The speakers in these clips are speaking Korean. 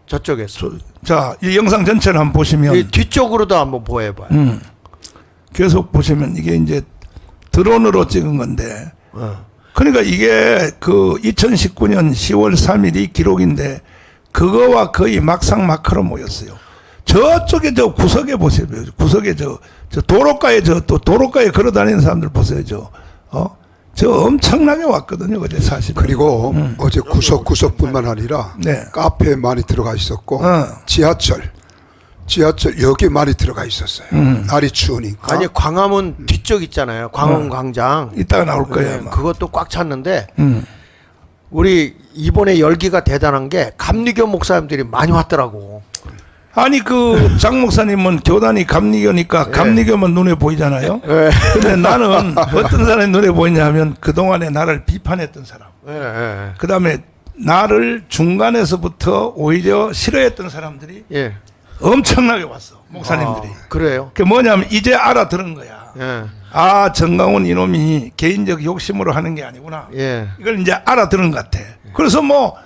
저쪽에서. 자, 이 영상 전체를 한번 보시면 이 뒤쪽으로도 한번 보여봐요. 계속 보시면 이게 이제 드론으로 찍은 건데 그러니까 이게 그 2019년 10월 3일이 기록인데 그거와 거의 막상막하로 모였어요. 저쪽에 저 구석에 보세요. 구석에 저 도로가에 또 도로가에 걸어 다니는 사람들 보세요. 저 엄청나게 왔거든요. 어제 사실. 그리고 어제 구석구석뿐만 아니라 네. 카페에 많이 들어가 있었고 지하철 여기 많이 들어가 있었어요. 날이 추우니까. 아니 광화문 뒤쪽 있잖아요. 광화문 광장. 이따가 나올 거예요. 아마. 그것도 꽉 찼는데 우리 이번에 열기가 대단한 게 감리교 목사님들이 많이 왔더라고. 아니 그 장 목사님은 교단이 감리교니까 감리교만 눈에 보이잖아요. 근데 나는 어떤 사람이 눈에 보이냐면 그동안에 나를 비판했던 사람. 그 다음에 나를 중간에서부터 오히려 싫어했던 사람들이 예. 엄청나게 왔어. 목사님들이. 그래요. 그게 뭐냐면 이제 알아들은 거야. 예. 아, 정강훈 이놈이 개인적 욕심으로 하는 게 아니구나. 예. 이걸 이제 알아들은 것 같아. 그래서 뭐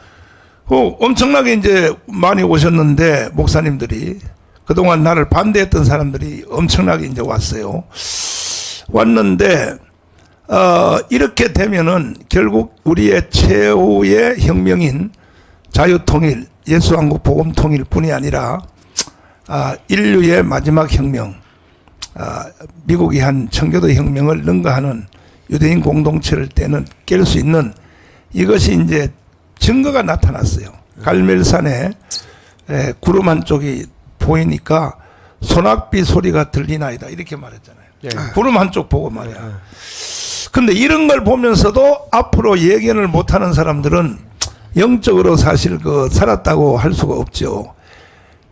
엄청나게 이제 많이 오셨는데 목사님들이 그동안 나를 반대했던 사람들이 엄청나게 이제 왔어요. 왔는데 이렇게 되면은 결국 우리의 최후의 혁명인 자유통일, 예수한국 복음통일 뿐이 아니라 인류의 마지막 혁명, 미국이 한 청교도 혁명을 능가하는 유대인 공동체를 깰 수 있는 이것이 이제 증거가 나타났어요. 갈멜산에 구름 한쪽이 보이니까 소낙비 소리가 들리나이다 이렇게 말했잖아요. 예. 구름 한쪽 보고 말이야. 근데 이런 걸 보면서도 앞으로 예견을 못하는 사람들은 영적으로 사실 살았다고 할 수가 없죠.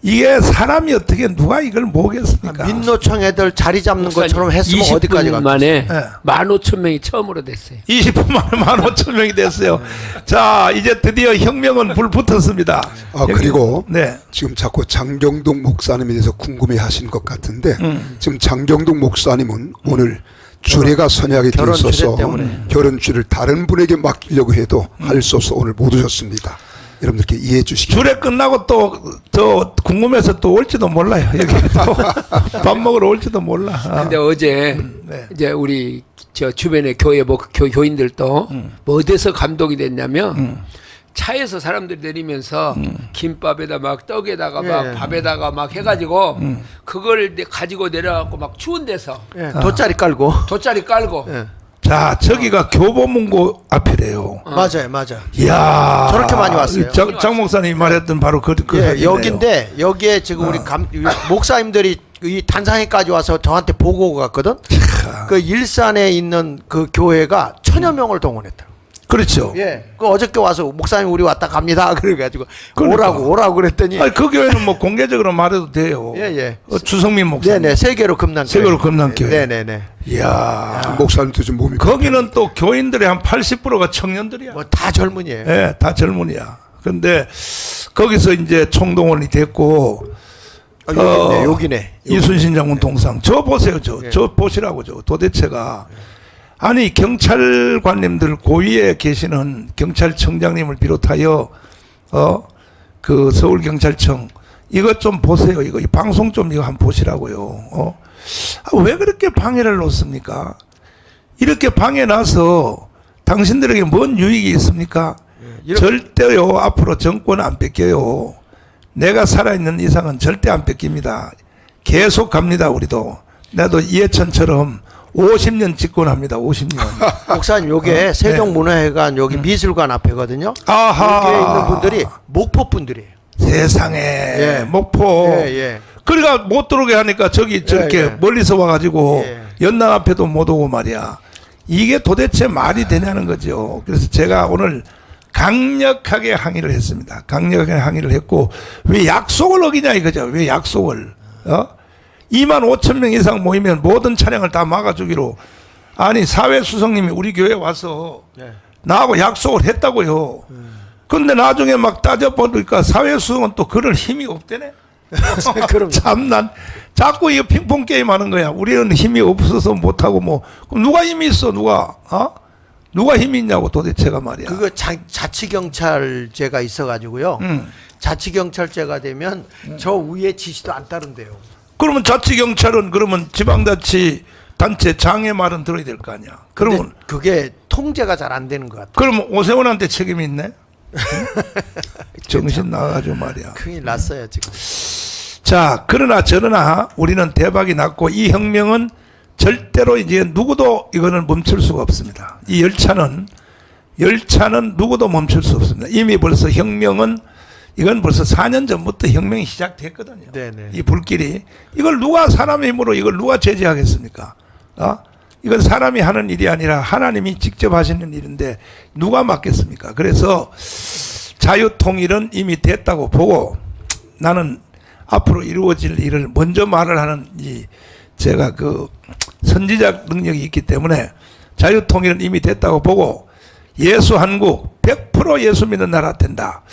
이게 사람이 어떻게 누가 이걸 모으겠습니까? 민노총 애들 자리 잡는 것처럼 했으면 어디까지 20분 갔겠어요? 만에 네. 15,000명이 처음으로 됐어요. 20분 만에 15,000명이 됐어요. 자, 이제 드디어 혁명은 불 붙었습니다. 그리고 네. 지금 자꾸 장경동 목사님에 대해서 궁금해 하시는 것 같은데 지금 장경동 목사님은 오늘 주례가 선약이 결혼 있어서 주례 때문에. 결혼 주례를 다른 분에게 맡기려고 해도 할 수 없어 오늘 못 오셨습니다. 여러분들께 이해해 주시기 주례 끝나고 또 궁금해서 또 올지도 몰라요. 여기 또 밥 먹으러 올지도 몰라. 근데 어제 네. 이제 우리 저 주변의 교회 교인들도 뭐 어디서 감동이 됐냐면 차에서 사람들이 내리면서 김밥에다 막 떡에다가 막 예. 밥에다가 막 해가지고 그걸 가지고 내려갖고 막 추운 데서 예. 돗자리 깔고. 돗자리 깔고 예. 자, 저기가 교보문고 앞이래요. 맞아요. 이야. 저렇게 많이 왔어요. 장 목사님이 말했던 바로 그 예, 사진이네요. 여기인데 여기에 지금 우리 목사님들이 이 단상에까지 와서 저한테 보고가 갔거든. 그 일산에 있는 그 교회가 1,000여 명을 동원했다. 그렇죠. 예. 그 어저께 와서 목사님 우리 왔다 갑니다. 그래가지고 그러니까. 오라고 그랬더니 아니, 그 교회는 뭐 공개적으로 말해도 돼요. 예. 주성민 목사님. 네네 세계로 금남교회. 세계로 금남교회. 네네네. 이야. 목사님도 좀 몸이 거기는 또 교인들의 한 80%가 청년들이야. 뭐 다 젊은이에요. 예, 다 젊은이야. 근데 거기서 이제 총동원이 됐고, 여기네. 이순신 장군 동상. 저 보세요, 저 보시라고, 도대체가. 아니, 경찰관님들 고위에 계시는 경찰청장님을 비롯하여, 그 서울경찰청, 이것 좀 보세요. 이 방송 좀 이거 한번 보시라고요. 왜 그렇게 방해를 놓습니까? 이렇게 방해 나서 당신들에게 뭔 유익이 있습니까? 절대요, 앞으로 정권 안 뺏겨요. 내가 살아있는 이상은 절대 안 뺏깁니다. 계속 갑니다, 우리도. 나도 이해천처럼 50년 집권합니다, 50년. 목사님 요게 세종문화회관 여기 미술관 앞에거든요. 아하. 여기에 있는 분들이 목포 분들이에요. 세상에, 예. 목포. 예. 그러니까 못 들어오게 하니까 저렇게 예. 멀리서 와가지고 예. 연남 앞에도 못 오고 말이야. 이게 도대체 말이 되냐는 거죠. 그래서 제가 오늘 강력하게 항의를 했습니다. 강력하게 항의를 했고, 왜 약속을 어기냐 이거죠. 왜 약속을. 25,000명 이상 모이면 모든 차량을 다 막아주기로. 아니, 사회수석님이 우리 교회 와서 나하고 약속을 했다고요. 근데 나중에 막 따져보니까 사회수석은 또 그럴 힘이 없대네. 참, 난 자꾸 이거 핑퐁 게임 하는 거야. 우리는 힘이 없어서 못하고 뭐. 그럼 누가 힘이 있어, 누가? 누가 힘이 있냐고 도대체가 말이야. 그거 자치경찰제가 있어가지고요. 자치경찰제가 되면 저 위에 지시도 안 따른대요. 그러면 자치경찰은 그러면 지방자치 단체 장의 말은 들어야 될 거 아니야. 근데 그러면 그게 통제가 잘 안 되는 것 같아. 그러면 오세훈한테 책임이 있네. 정신 나가가지고 말이야. 큰일 났어요 지금. 자, 그러나 저러나 우리는 대박이 났고 이 혁명은 절대로 이제 누구도 이거는 멈출 수가 없습니다. 이 열차는 누구도 멈출 수 없습니다. 이미 벌써 혁명은 이건 벌써 4년 전부터 혁명이 시작됐거든요. 네네. 이 불길이 이걸 누가 사람의 힘으로 이걸 누가 제재하겠습니까? 이건 사람이 하는 일이 아니라 하나님이 직접 하시는 일인데 누가 맡겠습니까? 그래서 자유통일은 이미 됐다고 보고 나는 앞으로 이루어질 일을 먼저 말을 하는 제가 그 선지적 능력이 있기 때문에 자유통일은 이미 됐다고 보고 예수 한국 100% 예수 믿는 나라 된다.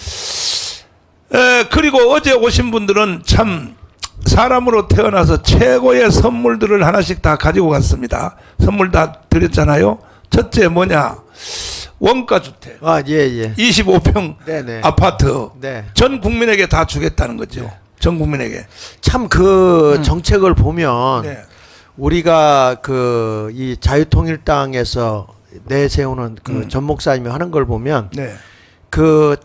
그리고 어제 오신 분들은 참 사람으로 태어나서 최고의 선물들을 하나씩 다 가지고 갔습니다. 선물 다 드렸잖아요. 첫째 뭐냐? 원가주택. 예. 25평 네네. 아파트. 네. 전 국민에게 다 주겠다는 거죠. 네. 전 국민에게. 참 그 정책을 보면 네. 우리가 그 이 자유통일당에서 내세우는 그 전 목사님이 하는 걸 보면 네. 그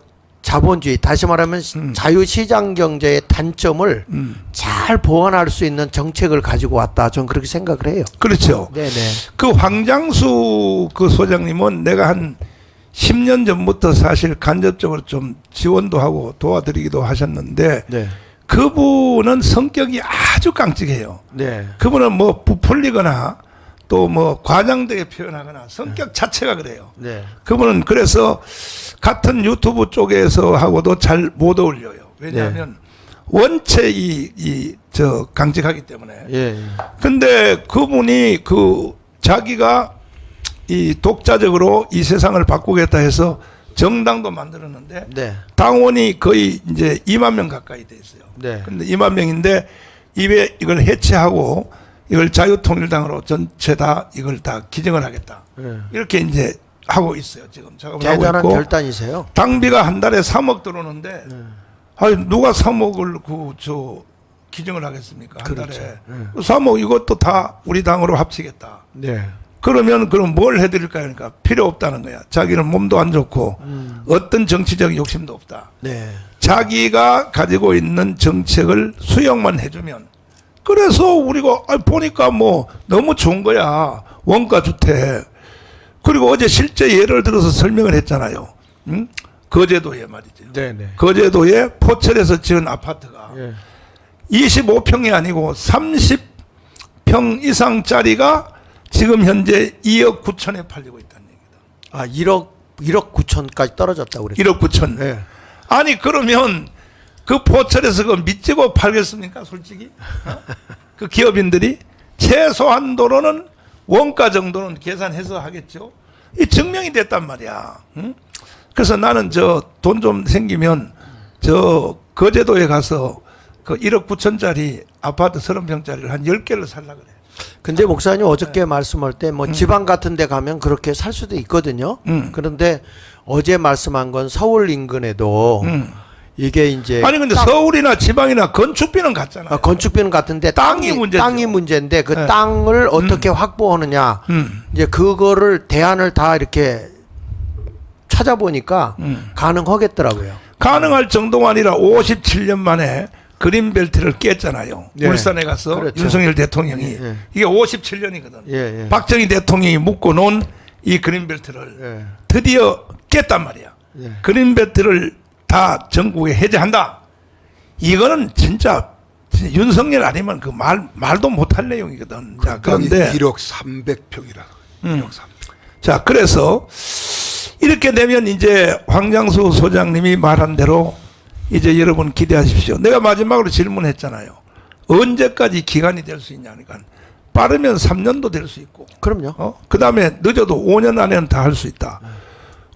자본주의 다시 말하면 자유시장 경제의 단점을 잘 보완할 수 있는 정책을 가지고 왔다. 저는 그렇게 생각을 해요. 그렇죠. 네네. 그 황장수 그 소장님은 내가 한 10년 전부터 사실 간접적으로 좀 지원도 하고 도와드리기도 하셨는데 네. 그분은 성격이 아주 깡찍해요. 네. 그분은 뭐 부풀리거나 또 뭐 과장되게 표현하거나 성격 자체가 그래요. 네. 그분은 그래서 같은 유튜브 쪽에서 하고도 잘 못 어울려요. 왜냐하면 원체 저 강직하기 때문에. 예. 근데 그분이 그 자기가 이 독자적으로 이 세상을 바꾸겠다 해서 정당도 만들었는데 네. 당원이 거의 이제 2만 명 가까이 돼 있어요. 네. 근데 2만 명인데 이걸 해체하고 이걸 자유통일당으로 전체 다 이걸 다 기증을 하겠다. 네. 이렇게 이제 하고 있어요. 지금 작업을 하고 대단한 있고 결단이세요. 당비가 한 달에 3억 들어오는데 아니 누가 3억을 기증을 하겠습니까? 한 그렇죠. 달에 3억 이것도 다 우리 당으로 합치겠다. 네. 그러면 뭘 해드릴까 하니까 필요 없다는 거야. 자기는 몸도 안 좋고 어떤 정치적 욕심도 없다. 네. 자기가 가지고 있는 정책을 수용만 해주면 그래서 우리가 보니까 뭐 너무 좋은 거야. 원가주택. 그리고 어제 실제 예를 들어서 설명을 했잖아요. 응? 거제도에 말이죠. 네네. 거제도에 포철에서 지은 아파트가 예. 25평이 아니고 30평 이상짜리가 지금 현재 2억 9천에 팔리고 있다는 얘기다. 아 1억 9천까지 떨어졌다고 그랬어요. 1억 9천. 네. 아니 그러면 그 포철에서 그 믿지고 팔겠습니까? 솔직히 그 기업인들이 최소한도로는 원가 정도는 계산해서 하겠죠. 이 증명이 됐단 말이야. 응? 그래서 나는 저 돈 좀 생기면 저 거제도에 가서 그 1억 9천짜리 아파트 30평짜리를 한 10개를 살라 그래. 근데 목사님 어저께 말씀할 때 뭐 지방 같은 데 가면 그렇게 살 수도 있거든요. 그런데 어제 말씀한 건 서울 인근에도 이게 이제 아니 근데 서울이나 지방이나 건축비는 같잖아요. 건축비는 같은데 땅이 문제죠. 땅이 문제인데 그 네. 땅을 어떻게 확보하느냐 이제 그거를 대안을 다 이렇게 찾아보니까 가능하겠더라고요. 가능할 정도가 아니라 57년 만에 그린벨트를 깼잖아요. 네. 울산에 가서 그렇죠. 윤석열 대통령이 예. 이게 57년이거든. 예. 박정희 대통령이 묶어 놓은 이 그린벨트를 예. 드디어 깼단 말이야. 예. 그린벨트를 다 전국에 해제한다. 이거는 진짜 윤석열 아니면 그 말도 못할 내용이거든. 자, 그런데 1억 300평이라. 1억 300. 자, 그래서 이렇게 되면 이제 황장수 소장님이 말한 대로 이제 여러분 기대하십시오. 내가 마지막으로 질문했잖아요. 언제까지 기간이 될 수 있냐니까. 빠르면 3년도 될 수 있고. 그럼요. 그 다음에 늦어도 5년 안에는 다 할 수 있다.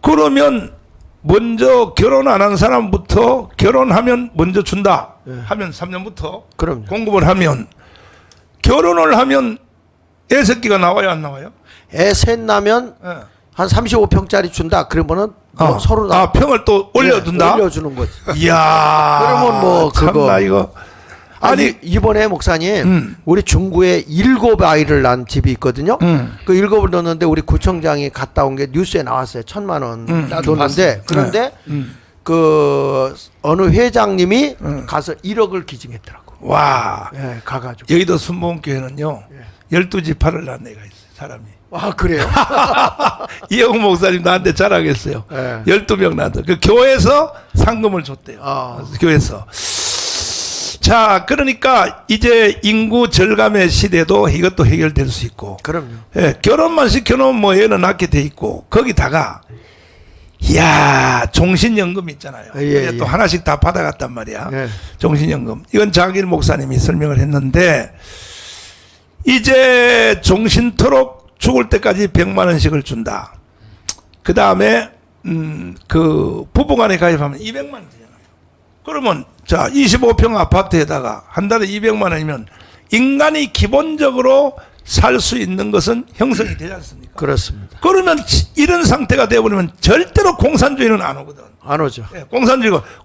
그러면 먼저 결혼 안 한 사람부터 결혼하면 먼저 준다. 하면 3년부터 그럼요. 공급을 하면 결혼을 하면 애 새끼가 나와요 안 나와요? 애 셋 나면 예. 한 35평짜리 준다. 그러면은 뭐 서로 다 평을 또 올려둔다. 네, 올려주는 거지. 이야. 그러면 뭐 참나 그거 이거. 아니 이번에 목사님 우리 중구에 7아이를 낳은 집이 있거든요. 그 7을 넣었는데 우리 구청장이 갔다 온 게 뉴스에 나왔어요. 1,000만 원 나도 넣었는데 그런데 그 어느 회장님이 가서 1억을 기증했더라고. 와. 예, 가가지고. 여의도 순복음교회는요. 12지파를 낳은 애가 있어요. 사람이. 아 그래요? 이영우 목사님 나한테 자랑했어요. 네. 12명 낳았다. 그 교회에서 상금을 줬대요. 교회에서. 자, 그러니까 이제 인구 절감의 시대도 이것도 해결될 수 있고. 그럼요. 예, 결혼만 시켜놓으면 뭐 애는 낳게 돼 있고. 거기다가 이야 종신연금 있잖아요. 예, 또 예. 하나씩 다 받아갔단 말이야. 예. 종신연금. 이건 장일 목사님이 설명을 했는데 이제 종신토록 죽을 때까지 100만 원씩을 준다. 그 다음에 그 부부간에 가입하면 200만 원 되잖아요. 그러면 자 25평 아파트에다가 한 달에 200만 원이면 인간이 기본적으로 살 수 있는 것은 형성이 되지 않습니까? 그렇습니다. 그러면 이런 상태가 되어버리면 절대로 공산주의는 안 오거든. 안 오죠. 예,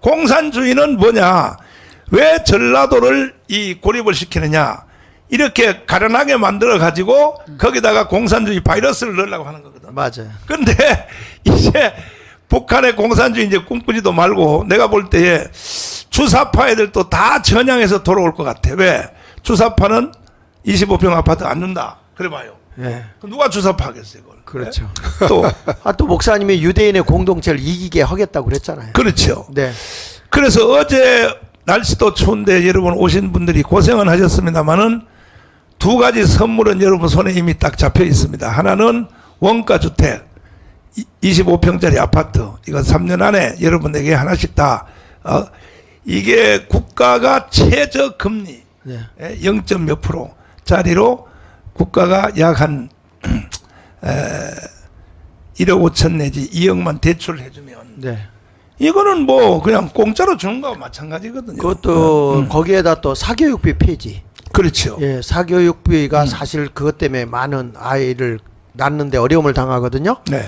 공산주의는 뭐냐? 왜 전라도를 이 고립을 시키느냐? 이렇게 가련하게 만들어 가지고 거기다가 공산주의 바이러스를 넣으려고 하는 거거든. 맞아요. 근데 이제 북한의 공산주의 이제 꿈꾸지도 말고 내가 볼 때에 주사파 애들도 다 전향해서 돌아올 것 같아. 왜? 주사파는 25평 아파트 안 준다. 그래 봐요. 예. 누가 주사파 하겠어요, 그걸. 그렇죠. 예? 또 또 목사님이 유대인의 공동체를 이기게 하겠다고 그랬잖아요. 그렇죠. 네. 그래서 어제 날씨도 추운데 여러분 오신 분들이 고생은 하셨습니다만은 두 가지 선물은 여러분 손에 이미 딱 잡혀 있습니다. 하나는 원가 주택 25평짜리 아파트. 이건 3년 안에 여러분에게 하나씩 다 이게 국가가 최저 금리 네. 0. 몇 %짜리로 국가가 약 한 1억 5천 내지 2억만 대출을 해주면 네. 이거는 뭐 그냥 공짜로 주는 거와 마찬가지거든요. 그것도 거기에다 또 사교육비 폐지. 그렇죠. 예, 사교육비가 사실 그것 때문에 많은 아이를 낳는데 어려움을 당하거든요. 네.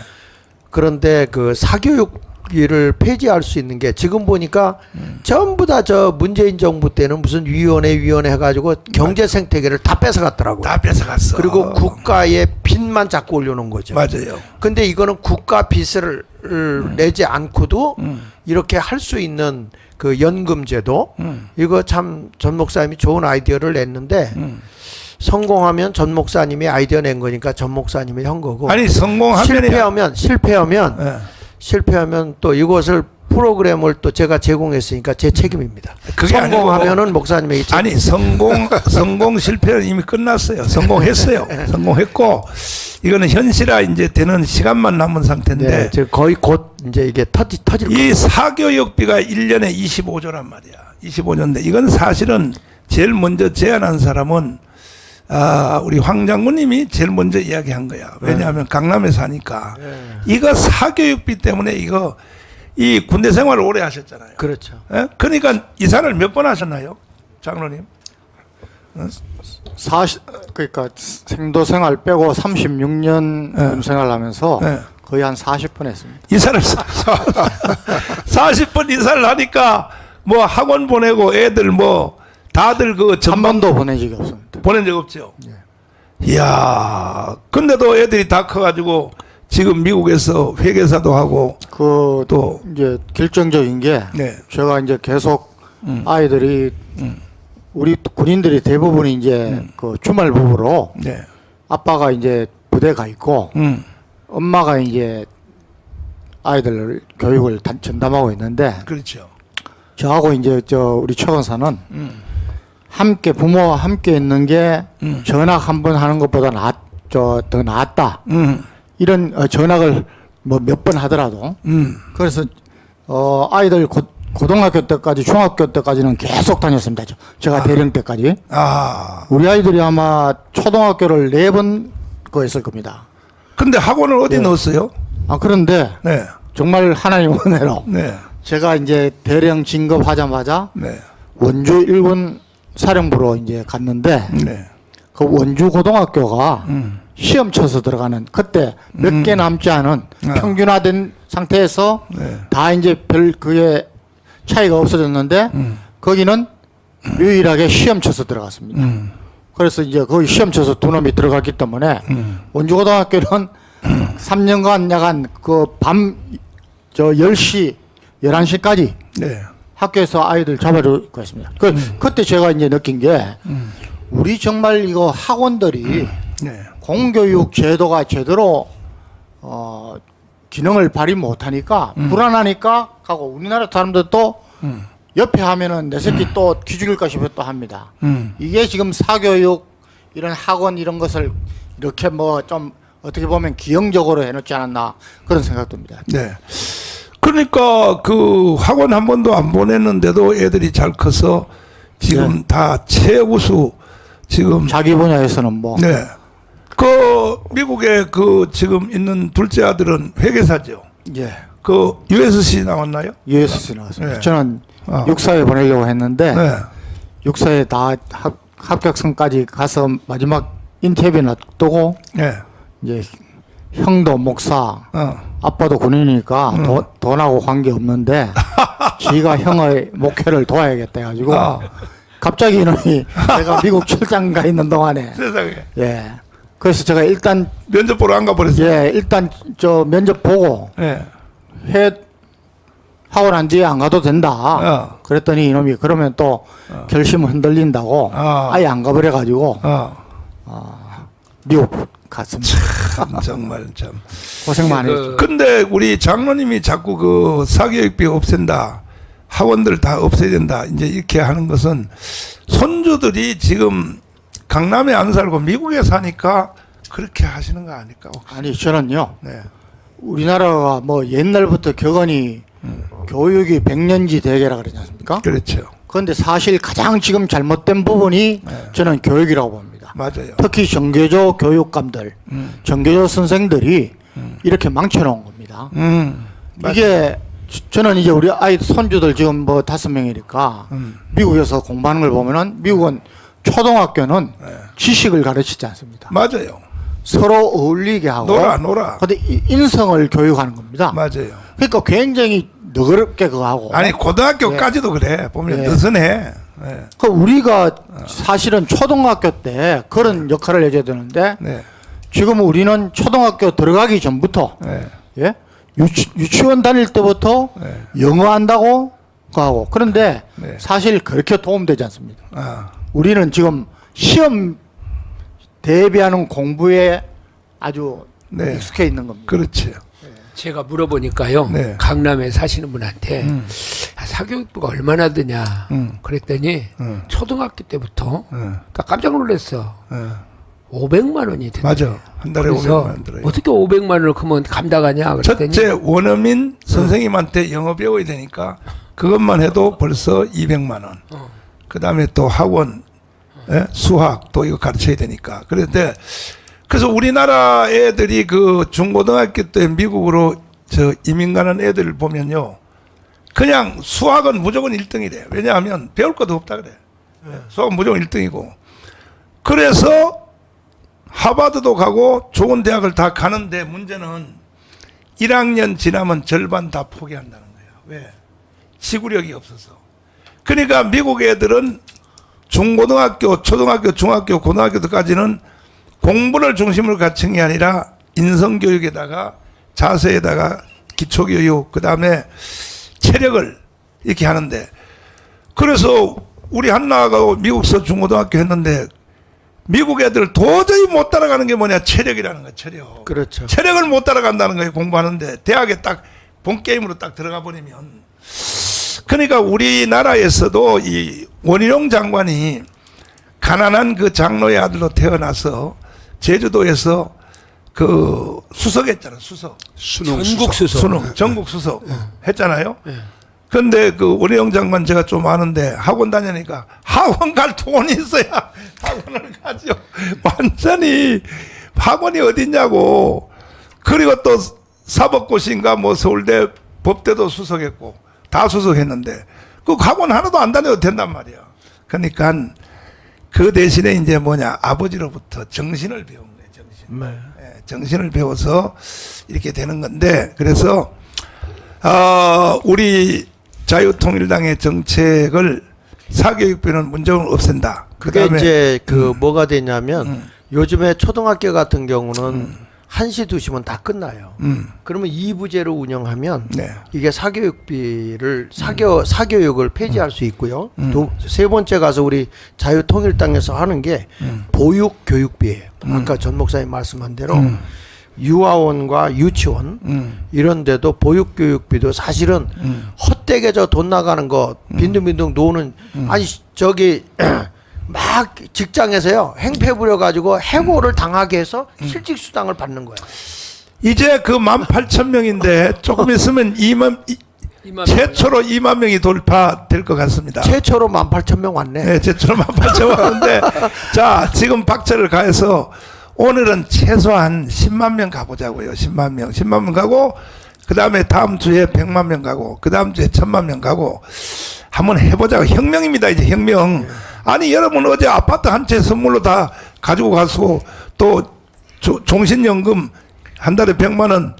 그런데 그 사교육비를 폐지할 수 있는 게 지금 보니까 전부 다 저 문재인 정부 때는 무슨 위원회 해가지고 경제 생태계를 다 뺏어갔더라고요. 다 뺏어갔어. 그리고 국가의 빚만 자꾸 올려놓은 거죠. 맞아요. 근데 이거는 국가 빚을 내지 않고도 이렇게 할 수 있는 그 연금제도 이거 참 전 목사님이 좋은 아이디어를 냈는데 성공하면 전 목사님이 아이디어 낸 거니까 전 목사님이 한 거고 아니 성공하면 실패하면 또 이것을 프로그램을 또 제가 제공했으니까 제 책임입니다. 그게 성공하면은 목사님에게 책임. 아니 성공 실패는 이미 끝났어요. 성공했어요. 성공했고 이거는 현실화 이제 되는 시간만 남은 상태인데 네, 지금 거의 곧 이제 이게 터질 이 사교육비가 1년에 25조란 말이야. 25조인데 이건 사실은 제일 먼저 제안한 사람은 우리 황 장군님이 제일 먼저 이야기한 거야. 왜냐하면 강남에 사니까 이거 사교육비 때문에 이거 이 군대 생활을 오래 하셨잖아요. 그렇죠. 예? 그러니까 이사를 몇 번 하셨나요, 장로님? 그러니까 생도 생활 빼고 36년 군 생활하면서 네. 거의 한 40번 했습니다. 이사를 40번 이사를 하니까 뭐 학원 보내고 애들 뭐 다들 그 한 번도 보낸 적이 없습니다. 보낸 적 없죠. 이야, 근데도 애들이 다 커가지고 지금 미국에서 회계사도 하고 그 또 이제 결정적인 게 네. 제가 이제 계속 아이들이 우리 군인들이 대부분이 이제 그 주말 부부로 네, 아빠가 이제 부대가 있고 엄마가 이제 아이들 교육을 전담하고 있는데 그렇죠. 저하고 이제 우리 최 권사는 함께 부모와 함께 있는 게 전학 한 번 하는 것보다 더 낫다. 이런 전학을 뭐 몇 번 하더라도 그래서 아이들 고등학교 때까지 중학교 때까지는 계속 다녔습니다. 제가 대령 때까지. 우리 아이들이 아마 초등학교를 4번 거했을 겁니다. 근데 학원을 어디 넣었어요? 그런데 네, 정말 하나님 은혜로 네, 제가 이제 대령 진급하자마자 네, 원주 일본 사령부로 이제 갔는데 네. 그 원주 고등학교가 시험 쳐서 들어가는 그때 몇 개 남지 않은 평균화된 상태에서 네. 다 이제 별 그게 차이가 없어졌는데 거기는 유일하게 시험 쳐서 들어갔습니다. 그래서 이제 거기 시험 쳐서 두 놈이 들어갔기 때문에 원주고등학교는 3년간 약간 그 밤 10시 11시까지 네. 학교에서 아이들 잡아주고 있습니다. 그때 제가 이제 느낀 게 우리 정말 이거 학원들이 네. 공교육 제도가 제대로 기능을 발휘 못하니까 불안하니까 하고 우리나라 사람들도 옆에 하면은 내 새끼 또 기죽일까 싶어 또 합니다. 이게 지금 사교육 이런 학원 이런 것을 이렇게 뭐 좀 어떻게 보면 기형적으로 해놓지 않았나 그런 생각도 듭니다. 네. 그러니까 그 학원 한 번도 안 보냈는데도 애들이 잘 커서 지금 다 최우수 지금 자기 분야에서는 뭐 네. 그 미국에 그 지금 있는 둘째 아들은 회계사죠. 예. 그 USC 나왔나요? USC 나왔습니다. 네. 저는 아. 육사에 보내려고 했는데 네. 육사에 다 합격선까지 가서 마지막 인터뷰 놔두고 네. 이제 형도 목사, 아빠도 군인이니까 돈하고 관계 없는데 지가 형의 목회를 도와야겠다 해가지고 갑자기 이놈이 내가 미국 출장 가 있는 동안에 세상에. 예. 그래서 제가 일단 면접 보러 안 가버렸어요. 예 일단 저 면접 보고 네. 하고 난 뒤에 안 가도 된다. 그랬더니 이놈이 그러면 또 결심을 흔들린다고 아예 안 가버려가지고 미국 갔습니다. 참, 정말 참. 고생 많이 했죠. 근데 우리 장로님이 자꾸 그 사교육비 없앤다. 학원들 다 없애야 된다. 이제 이렇게 하는 것은 손주들이 지금 강남에 안 살고 미국에 사니까 그렇게 하시는 거 아닐까? 아니 저는요. 네. 우리나라가 뭐 옛날부터 격언이 교육이 백년지 대계라 그러지 않습니까? 그렇죠. 그런데 사실 가장 지금 잘못된 부분이 저는 교육이라고 봅니다. 맞아요. 특히 정교조 교육감들, 정교조 선생들이 이렇게 망쳐놓은 겁니다. 이게 저는 이제 우리 아이 손주들 지금 뭐 5명이니까 미국에서 공부하는 걸 보면은 미국은 초등학교는 지식을 가르치지 않습니다. 맞아요. 서로 어울리게 하고 놀아. 근데 인성을 교육하는 겁니다. 맞아요. 그러니까 굉장히 너그럽게 그거 하고 아니 고등학교까지도 그래. 보면 느슨해. 네. 그 우리가 사실은 초등학교 때 그런 역할을 해줘야 되는데 네. 지금 우리는 초등학교 들어가기 전부터 네. 예? 유치원 다닐 때부터 네. 영어 한다고 하고 그런데 네. 사실 그렇게 도움되지 않습니다. 아. 우리는 지금 시험 대비하는 공부에 아주 네. 익숙해 있는 겁니다. 그렇죠. 제가 물어보니까요. 네. 강남에 사시는 분한테 사교육부가 얼마나 드냐 그랬더니 초등학교 때부터 나 깜짝 놀랐어. 500만 원이 된다. 맞아. 한 달에 500만 원 들어요. 어떻게 500만 원을 그러면 감당하냐 그랬더니 첫째 원어민 선생님한테 영어 배워야 되니까 그것만 해도 벌써 200만 원. 그다음에 또 학원 수학 또 이거 가르쳐야 되니까. 그런데 그래서 우리나라 애들이 그 중고등학교 때 미국으로 저 이민 가는 애들을 보면요. 그냥 수학은 무조건 1등이래. 왜냐하면 배울 것도 없다 그래. 수학은 무조건 1등이고. 그래서 하버드도 가고 좋은 대학을 다 가는데 문제는 1학년 지나면 절반 다 포기한다는 거야. 왜? 지구력이 없어서. 그러니까 미국 애들은 중고등학교, 초등학교, 중학교, 고등학교까지는 공부를 중심으로 갖춘 게 아니라 인성교육에다가 자세에다가 기초교육, 그 다음에 체력을 이렇게 하는데 그래서 우리 한나가 미국서 중고등학교 했는데 미국 애들 도저히 못 따라가는 게 뭐냐 체력이라는 거야. 체력. 그렇죠. 체력을 못 따라간다는 거예요. 공부하는데 대학에 딱 본 게임으로 딱 들어가 버리면 그러니까 우리나라에서도 이 원희룡 장관이 가난한 그 장로의 아들로 태어나서 제주도에서 그 수석했잖아. 수석. 전국 수석. 전국 수석 했잖아요. 그런데 그 원희룡 장관 제가 좀 아는데 학원 다니니까 학원 갈 돈이 있어야 학원을 가죠. 완전히 학원이 어딨냐고. 그리고 또 사법고시인가 뭐 서울대 법대도 수석했고 다 수석했는데 그 학원 하나도 안 다녀도 된단 말이야. 그러니까 그 대신에 이제 뭐냐 아버지로부터 정신을 배운 거예요. 정신. 네. 정신을 배워서 이렇게 되는 건데, 그래서 우리 자유통일당의 정책을 사교육비는 문제는 없앤다. 그게 그다음에 이제 그 뭐가 되냐면 요즘에 초등학교 같은 경우는 1시 2시면 다 끝나요. 그러면 2부제로 운영하면 네. 이게 사교육비를 사교육을 폐지할 수 있고요. 세 번째 가서 우리 자유통일당에서 하는 게 보육교육비예요. 아까 전 목사님 말씀한 대로 유아원과 유치원 이런 데도 보육교육비도 사실은 헛되게 저 돈 나가는 거 빈둥빈둥 노는 아니 저기 막 직장에서요 행패 부려가지고 해고를 당하게 해서 실직 수당을 받는 거예요. 이제 그 18,000명인데 조금 있으면 최초로 2만 명이 돌파될 것 같습니다. 최초로 18,000명 왔네. 네, 최초로 18,000명 왔는데 자, 지금 박차를 가해서 오늘은 최소한 10만 명 가보자고요. 10만 명. 10만 명 가고 그다음에 다음 주에 100만 명 가고 그다음 주에 1000만 명 가고 한번 해보자고. 혁명입니다. 이제 혁명. 아니 여러분 어제 아파트 한 채 선물로 다 가지고 가서 또 종신연금 한 달에 100만 원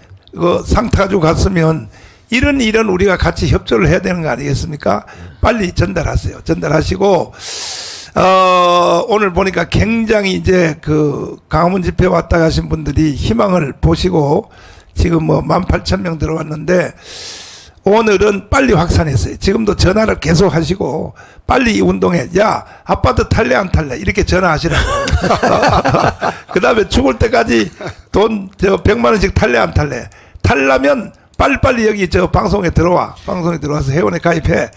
상태 가지고 갔으면 이런 우리가 같이 협조를 해야 되는 거 아니겠습니까? 빨리 전달하세요. 전달하시고 오늘 보니까 굉장히 이제 그 강화문 집회 왔다 가신 분들이 희망을 보시고 지금 뭐 18,000명 들어왔는데 오늘은 빨리 확산했어요. 지금도 전화를 계속 하시고 빨리 이 운동에 야 아파트 탈래 안 탈래 이렇게 전화하시라고. 그 다음에 죽을 때까지 돈 100만 원씩 탈래 안 탈래. 탈라면 빨리빨리 여기 저 방송에 들어와. 방송에 들어와서 회원에 가입해.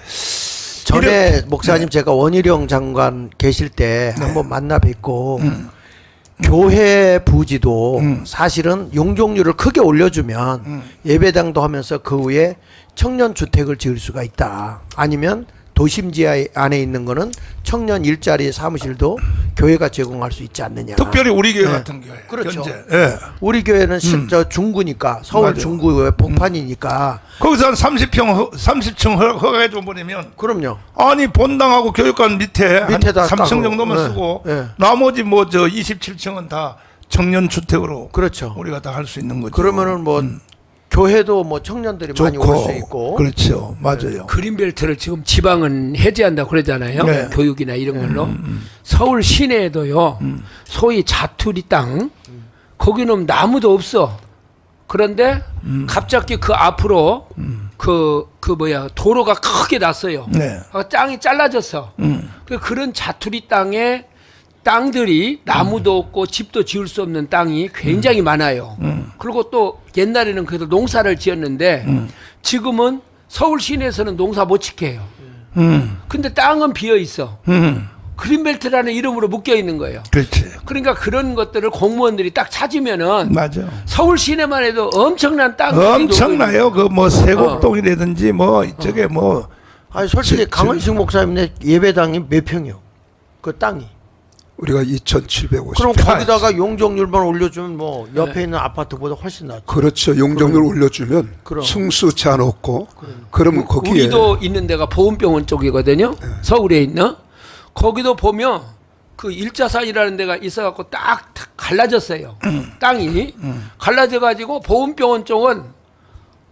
전에 목사님 제가 원희룡 장관 계실 때 한번 만나 뵙고 교회 부지도 사실은 용적률을 크게 올려주면 예배당도 하면서 그 후에 청년 주택을 지을 수가 있다. 아니면 도심지 안에 있는 거는 청년 일자리 사무실도 교회가 제공할 수 있지 않느냐. 특별히 우리 교회 같은 교회. 그렇죠. 현재. 예. 우리 교회는 실저 중구니까 서울 맞아. 중구의 복판이니까. 거기서 한 30층 허가해 줘 버리면 그럼요. 아니 본당하고 교육관 밑에 한 밑에다 3층 딱 정도만 네. 쓰고 네. 나머지 뭐 저 27층은 다 청년 주택으로 그렇죠. 우리가 다 할 수 있는 거죠. 그러면은 뭐 교회도 뭐 청년들이 많이 올 수 있고. 그렇죠. 맞아요. 그린벨트를 지금 지방은 해제한다고 그러잖아요. 네. 교육이나 이런 걸로. 서울 시내에도요. 소위 자투리 땅 거기는 나무도 없어. 그런데 갑자기 그 앞으로 그 도로가 크게 났어요. 네. 땅이 잘라졌어. 그런 자투리 땅에 땅들이 나무도 없고 집도 지을 수 없는 땅이 굉장히 많아요. 그리고 또 옛날에는 그래도 농사를 지었는데 지금은 서울 시내에서는 농사 못 짓게 해요. 근데 땅은 비어 있어. 그린벨트라는 이름으로 묶여 있는 거예요. 그렇지. 그러니까 그런 것들을 공무원들이 딱 찾으면은 맞아. 서울 시내만 해도 엄청난 땅이 엄청나요. 그 뭐 세곡동이라든지 뭐 저게 뭐 아니 솔직히 강원식 목사님네 예배당이 몇 평이요? 그 땅이. 우리가 2,750. 그럼 거기다가 용적률만 올려주면 뭐 옆에 있는 아파트보다 훨씬 낫죠. 그렇죠. 용적률 올려주면 그럼. 승수 제한 없고 그러면 거기에 우리도 있는 데가 보훈병원 쪽이거든요. 서울에 있는. 거기도 보면 그 일자산이라는 데가 있어갖고 딱 갈라졌어요. 땅이 갈라져가지고 보훈병원 쪽은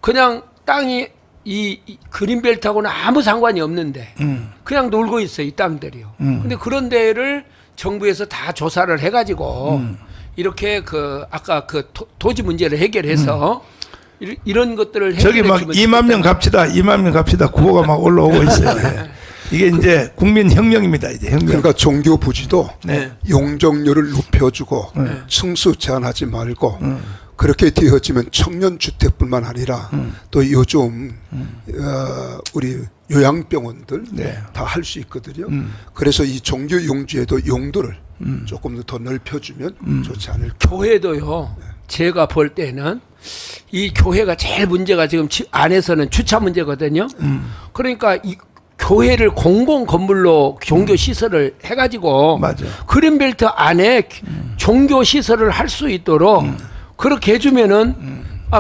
그냥 땅이 이 그린벨트하고는 아무 상관이 없는데 그냥 놀고 있어요. 이 땅들이요. 근데 그런 데를 정부에서 다 조사를 해가지고 이렇게 그 아까 그 토지 문제를 해결해서 이런 것들을 저기 막 2만 명 갑시다. 2만 명 갑시다. 구호가 막 올라오고 있어요. 네. 이게 이제 국민 혁명입니다. 이제 혁명. 그러니까 종교 부지도 네. 용적률을 높여주고 층수 제한하지 말고 그렇게 되어지면 청년 주택뿐만 아니라 또 요즘 우리 요양병원들 네. 다 할 수 있거든요. 그래서 이 종교 용지에도 용도를 조금 더 넓혀주면 좋지 않을까. 교회도요. 제가 볼 때는 이 교회가 제일 문제가 지금 안에서는 주차 문제거든요. 그러니까 이 교회를 공공 건물로 종교 시설을 해가지고 맞아. 그린벨트 안에 종교 시설을 할 수 있도록 그렇게 해주면은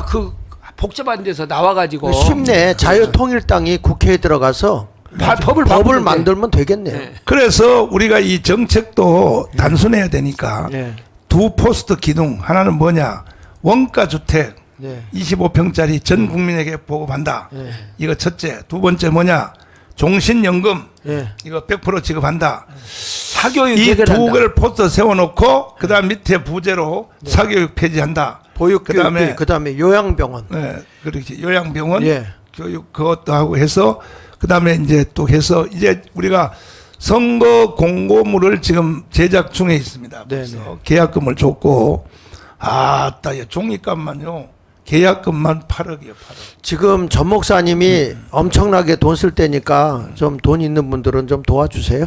그 복잡한 데서 나와가지고 쉽네. 자유통일당이 국회에 들어가서 법을 만들면 되겠네요. 네. 그래서 우리가 이 정책도 단순해야 되니까 네. 두 포스트 기둥. 하나는 뭐냐? 원가 주택 네. 25평짜리 전 국민에게 보급한다. 네. 이거 첫째. 두 번째 뭐냐? 종신연금 네. 이거 100% 지급한다. 사교육 이 해결한다. 두 개를 포스터 세워놓고 그다음 밑에 부제로 사교육 폐지한다. 보육교육비, 그다음에 요양병원. 네, 그렇지. 요양병원 예. 교육 그것도 하고 해서 그다음에 이제 또 해서 이제 우리가 선거 공고물을 지금 제작 중에 있습니다. 그래서 네네. 계약금을 줬고 아따 종이값만요. 계약금만 8억이요, 8억. 지금 전 목사님이 엄청나게 돈 쓸 때니까 좀 돈 있는 분들은 좀 도와주세요.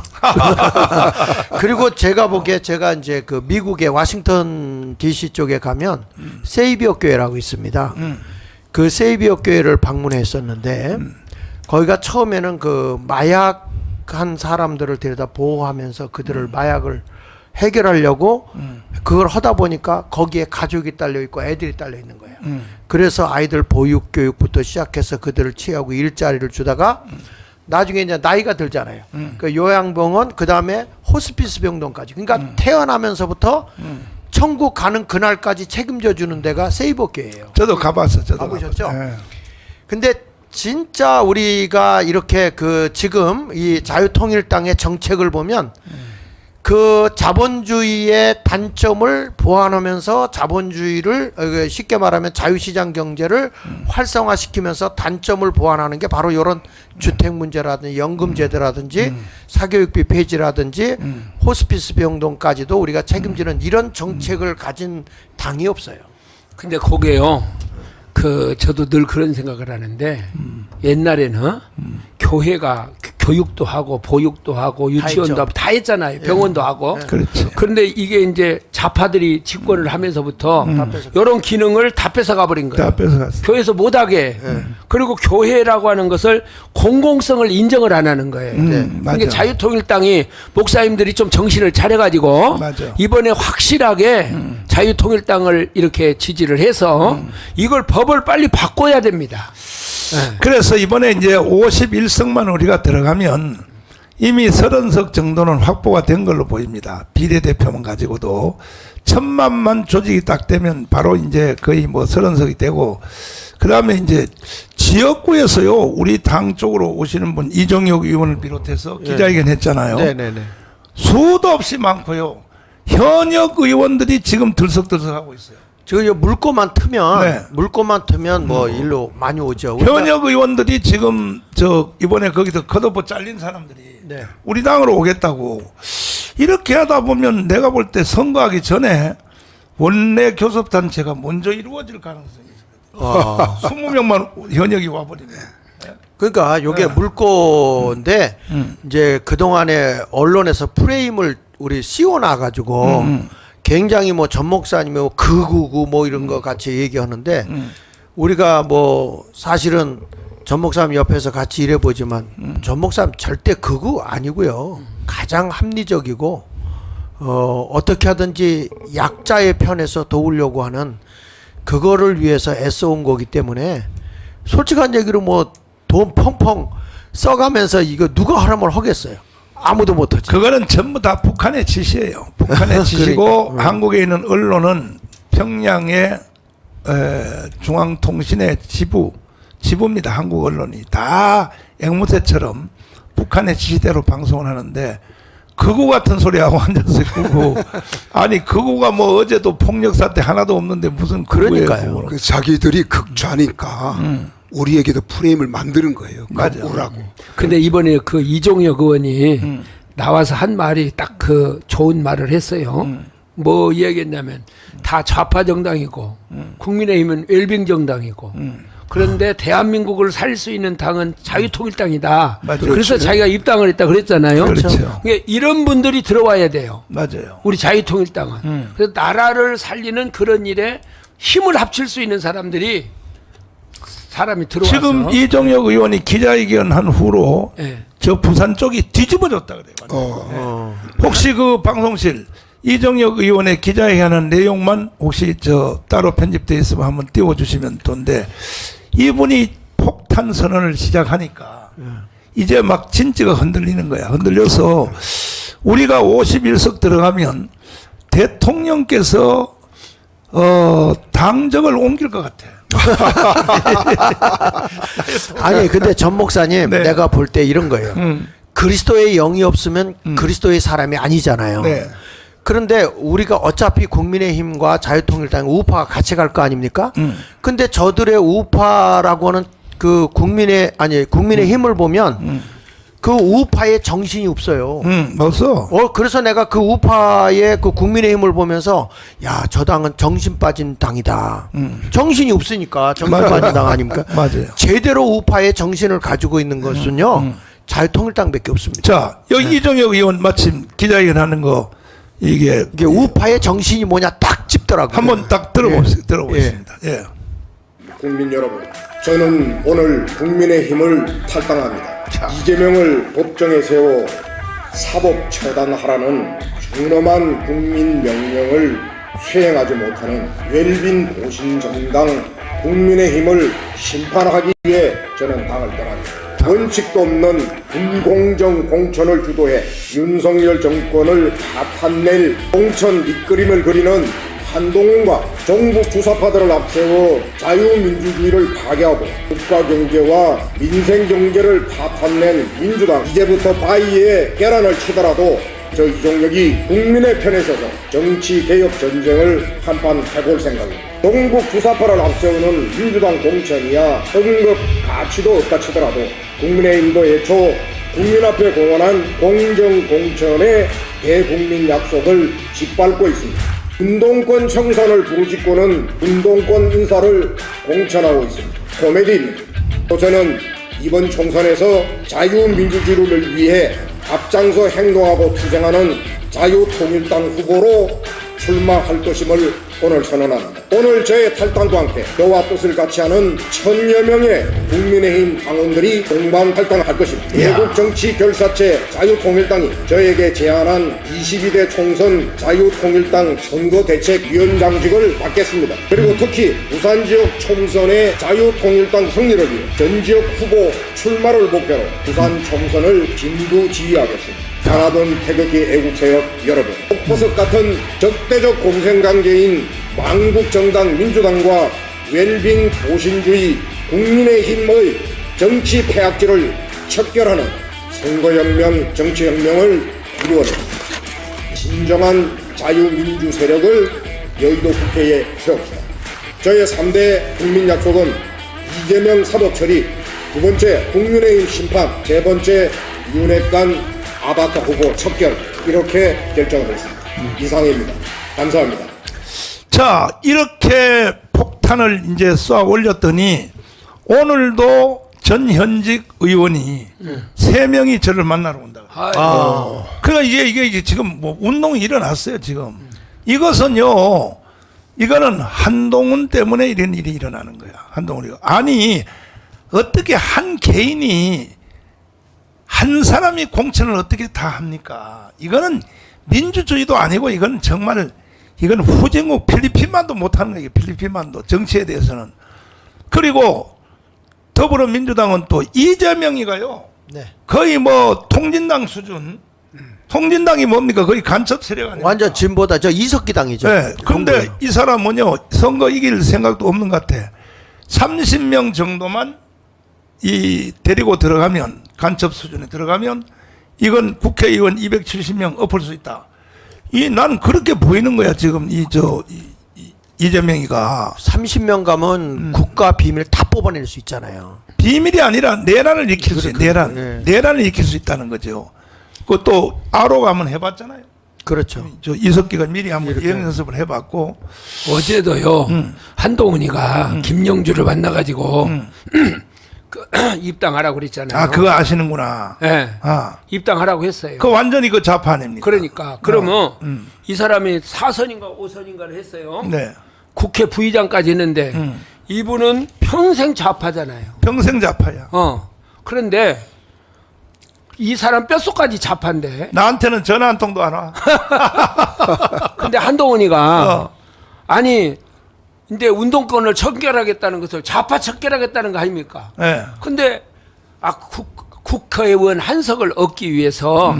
그리고 제가 보기에 제가 이제 그 미국의 워싱턴 DC 쪽에 가면 세이비어 교회라고 있습니다. 그 세이비어 교회를 방문했었는데 거기가 처음에는 그 마약한 사람들을 데려다 보호하면서 그들을 마약을 해결하려고 그걸 하다 보니까 거기에 가족이 딸려 있고 애들이 딸려 있는 거예요. 그래서 아이들 보육 교육부터 시작해서 그들을 취하고 일자리를 주다가 나중에 이제 나이가 들잖아요. 그 요양병원 그다음에 호스피스 병동까지. 그러니까 태어나면서부터 천국 가는 그날까지 책임져 주는 데가 세이버 교회예요. 저도 가봤어, 저도 가보셨죠? 가봤어요. 예. 근데 진짜 우리가 이렇게 그 지금 이 자유통일당의 정책을 보면 그 자본주의의 단점을 보완하면서 자본주의를 쉽게 말하면 자유시장 경제를 활성화시키면서 단점을 보완하는 게 바로 이런 주택 문제라든지 연금제도라든지 사교육비 폐지라든지 호스피스 병동까지도 우리가 책임지는 이런 정책을 가진 당이 없어요. 근데 거기에요. 그 저도 늘 그런 생각을 하는데 옛날에는 교회가 교육도 하고 보육도 하고 유치원도 했죠. 하고 다 했잖아요. 병원도 하고. 그렇지. 그런데 이게 이제 좌파들이 집권을 하면서부터 이런 기능을 다 뺏어가 버린 거예요. 다 뺏어갔어. 교회에서 못하게. 그리고 교회라고 하는 것을 공공성을 인정을 안 하는 거예요. 맞아. 그러니까 자유통일당이 목사님들이 좀 정신을 차려가지고 맞아. 이번에 확실하게 자유통일당을 이렇게 지지를 해서 이걸 법을 빨리 바꿔야 됩니다. 그래서 이번에 이제 51석만 우리가 들어가면 이미 30석 정도는 확보가 된 걸로 보입니다. 비례대표만 가지고도 1000만만 조직이 딱 되면 바로 이제 거의 뭐 30석이 되고 그 다음에 이제 지역구에서요 우리 당 쪽으로 오시는 분 이종혁 의원을 비롯해서 기자회견 했잖아요. 네네네. 수도 없이 많고요. 현역 의원들이 지금 들썩들썩하고 있어요. 지금 물꼬만 트면 네. 물꼬만 트면 뭐 일로 많이 오죠. 우리가- 현역 의원들이 지금 저 이번에 거기서 컷오프 잘린 사람들이 네. 우리 당으로 오겠다고 이렇게 하다 보면 내가 볼 때 선거하기 전에 원내 교섭단체가 먼저 이루어질 가능성이 있어요. 20명만 현역이 와버리면. 그러니까 요게 물꼬인데 이제 그동안에 언론에서 프레임을 우리 씌워놔 가지고 굉장히 뭐 전 목사님이 뭐 극우고 뭐 이런 거 같이 얘기하는데 우리가 뭐 사실은 전 목사님 옆에서 같이 일해 보지만 전 목사님 절대 극우 아니고요. 가장 합리적이고 어떻게 하든지 약자의 편에서 도우려고 하는 그거를 위해서 애써온 거기 때문에 솔직한 얘기로 뭐 돈 펑펑 써가면서 이거 누가 하라면 하겠어요. 아무도 못하지. 그거는 전부 다 북한의 지시예요. 북한의 지시고 그러니까. 한국에 있는 언론은 평양의 중앙통신의 지부입니다. 한국 언론이 다 앵무새처럼 북한의 지시대로 방송을 하는데 극우 같은 소리하고 앉아서 극우 아니 극우가 뭐 어제도 폭력 사태 하나도 없는데 무슨 극우예요. 그러니까요. 그거는. 그 자기들이 극좌니까 우리에게도 프레임을 만드는 거예요. 맞아. 우라고. 근데 이번에 그 이종혁 의원이 나와서 한 말이 딱 그 좋은 말을 했어요. 뭐 이야기했냐면 다 좌파 정당이고 국민의힘은 웰빙 정당이고 그런데 대한민국을 살 수 있는 당은 자유통일당이다. 맞아요. 그래서 그렇죠. 자기가 입당을 했다 그랬잖아요. 그렇죠. 그러니까 이런 분들이 들어와야 돼요. 맞아요. 우리 자유통일당은. 그래서 나라를 살리는 그런 일에 힘을 합칠 수 있는 사람이 들어와서 지금 이종혁 의원이 기자회견 한 후로 예. 저 부산 쪽이 뒤집어졌다 그래요. 혹시 그 방송실 이종혁 의원의 기자회견하는 내용만 혹시 저 따로 편집돼 있으면 한번 띄워주시면 좋은데 이분이 폭탄 선언을 시작하니까 이제 막 진지가 흔들리는 거야. 흔들려서 우리가 51석 들어가면 대통령께서 당적을 옮길 것 같아. 아니 근데 전 목사님 네. 내가 볼 때 이런 거예요. 그리스도의 영이 없으면 그리스도의 사람이 아니잖아요. 네. 그런데 우리가 어차피 국민의힘과 자유통일당 우파가 같이 갈 거 아닙니까? 근데 저들의 우파라고 하는 그 국민의힘을 보면 그 우파의 정신이 없어요. 없어. 그래서 내가 그 우파의 그 국민의힘을 보면서 야, 저 당은 정신 빠진 당이다. 정신이 없으니까 정신 맞아요. 빠진 당 아닙니까? 맞아요. 제대로 우파의 정신을 가지고 있는 것은요. 자유통일당밖에 없습니다. 자, 여기 이종혁 의원 마침 기자회견하는 거 이게 우파의 정신이 뭐냐 딱 짚더라고요. 한번 딱 들어보겠습니다. 예. 국민 여러분, 저는 오늘 국민의힘을 탈당합니다. 이재명을 법정에 세워 사법 처단하라는 준엄한 국민 명령을 수행하지 못하는 웰빈 보신 정당 국민의힘을 심판하기 위해 저는 당을 떠납니다. 원칙도 없는 불공정 공천을 주도해 윤석열 정권을 파탄낼 공천 밑그림을 그리는 한동훈과 종북 주사파들을 앞세워 자유민주주의를 파괴하고 국가경제와 민생경제를 파탄낸 민주당, 이제부터 바위에 계란을 치더라도 저 이종혁이 국민의 편에 서서 정치개혁 전쟁을 한판 해볼 생각입니다. 종북 주사파를 앞세우는 민주당 공천이야 언급 가치도 없다 치더라도 국민의힘도 애초 국민 앞에 공언한 공정공천의 대국민 약속을 짓밟고 있습니다. 운동권 청산을 부르짖고는 운동권 인사를 공천하고 있습니다. 코미디입니다. 저는 이번 총선에서 자유민주주의를 위해 앞장서 행동하고 투쟁하는 자유통일당 후보로 출마할 것임을 오늘 선언합니다. 오늘 저의 탈당과 함께 저와 뜻을 같이 하는 1000여 명의 국민의힘 당원들이 동반 탈당할 것입니다. 외국 정치 결사체 자유통일당이 저에게 제안한 22대 총선 자유통일당 선거대책위원장직을 맡겠습니다. 그리고 특히 부산 지역 총선의 자유통일당 승리를 위해 전 지역 후보 출마를 목표로 부산 총선을 진두지휘하겠습니다. 강하던 태극기 애국세력 여러분, 폭포석 같은 적대적 공생관계인 망국정당 민주당과 웰빙 보신주의 국민의힘의 정치 폐악질을 척결하는 선거혁명, 정치혁명을 이루어냅니다. 진정한 자유민주 세력을 여의도 국회에 세웁시다. 저의 3대 국민약속은 이재명 사법 처리, 두 번째 국민의힘 심판, 세 번째 윤핵관 아바타 후보 척결, 이렇게 결정을 했습니다. 이상입니다. 감사합니다. 자, 이렇게 폭탄을 이제 쏘아 올렸더니 오늘도 전현직 의원이 3명이 저를 만나러 온다. 그러니까 이게 지금 뭐 운동이 일어났어요, 지금. 이것은요, 이거는 한동훈 때문에 이런 일이 일어나는 거야. 한동훈이. 아니, 어떻게 한 개인이 한 사람이 공천을 어떻게 다 합니까? 이거는 민주주의도 아니고 이건 정말 이건 후진국 필리핀만도 못하는 거예요. 필리핀만도 정치에 대해서는. 그리고 더불어민주당은 또 이재명이가요. 네. 거의 뭐 통진당 수준. 통진당이 뭡니까? 거의 간첩 세력 아니에요. 완전 진보다 저 이석기 당이죠. 네. 그런데 이 사람은요 선거 이길 생각도 없는 것 같아. 30명 정도만 이 데리고 들어가면 간첩 수준에 들어가면 이건 국회의원 270명 엎을 수 있다. 난 그렇게 보이는 거야 지금 이재명이가. 30명 가면 국가 비밀 다 뽑아낼 수 있잖아요. 비밀이 아니라 내란을 익힐 수 내란을 익힐 수 있다는 거죠. 그것도 아로 가면 해봤잖아요. 그렇죠. 저 이석기가 미리 한번 예행 연습을 해봤고 어제도요 한동훈이가 김영주를 만나가지고 그 입당하라고 그랬잖아요. 아 그거 아시는구나. 네. 아 입당하라고 했어요. 그 완전히 그 좌파 아닙니까? 그러니까 그러면 이 사람이 4선인가 5선인가를 했어요. 네. 국회 부의장까지 했는데 이분은 평생 좌파잖아요. 평생 좌파야. 그런데 이 사람 뼛속까지 좌파인데. 나한테는 전화 한 통도 안 와. 근데 한동훈이가 아니 근데 운동권을 척결하겠다는 것을 좌파 척결하겠다는 거 아닙니까? 네. 근데 국회의원 한석을 얻기 위해서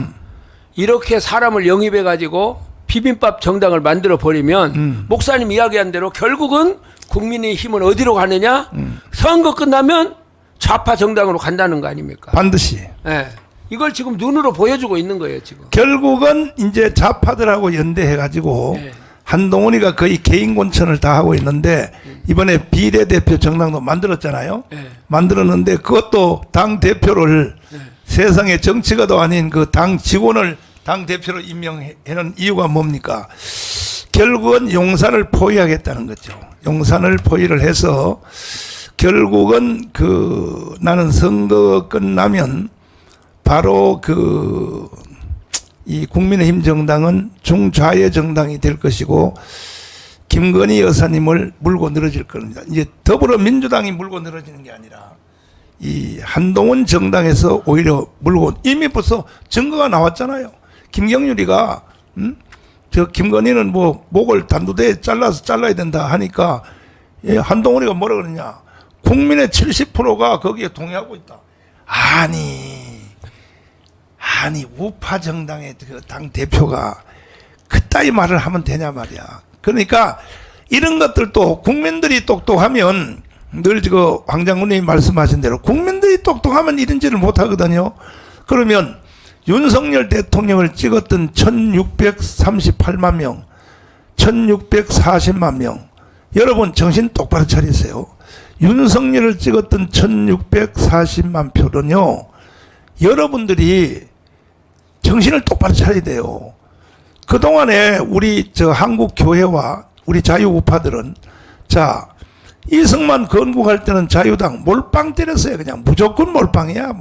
이렇게 사람을 영입해 가지고 비빔밥 정당을 만들어 버리면 목사님 이야기한 대로 결국은 국민의힘은 어디로 가느냐? 선거 끝나면 좌파 정당으로 간다는 거 아닙니까? 반드시. 예. 이걸 지금 눈으로 보여주고 있는 거예요, 지금. 결국은 이제 좌파들하고 연대해가지고 네. 한동훈이가 거의 개인 공천을 다 하고 있는데 이번에 비례대표 정당도 만들었잖아요. 네. 만들었는데 그것도 당 대표를 세상에 정치가도 아닌 그 당 직원을 당 대표로 임명하는 이유가 뭡니까? 결국은 용산을 포위하겠다는 거죠. 용산을 포위를 해서 결국은 그 나는 선거 끝나면 바로 이 국민의힘 정당은 중좌의 정당이 될 것이고 김건희 여사님을 물고 늘어질 겁니다. 이제 더불어민주당이 물고 늘어지는 게 아니라 이 한동훈 정당에서 오히려 물고 이미 벌써 증거가 나왔잖아요. 김경률이가 저 김건희는 뭐 목을 단두대에 잘라야 된다 하니까 한동훈이가 뭐라 그러냐? 국민의 70%가 거기에 동의하고 있다. 아니 우파 정당의 그 당 대표가 그따위 말을 하면 되냐 말이야. 그러니까 이런 것들도 국민들이 똑똑하면 늘 황 장군님이 말씀하신 대로 국민들이 똑똑하면 이런 짓을 못 하거든요. 그러면 윤석열 대통령을 찍었던 1638만 명, 1640만 명, 여러분 정신 똑바로 차리세요. 윤석열을 찍었던 1640만 표는요, 여러분들이 정신을 똑바로 차려야 돼요. 그동안에 우리 한국 교회와 우리 자유우파들은 이승만 건국할 때는 자유당 몰빵 때렸어요. 그냥 무조건 몰빵이야.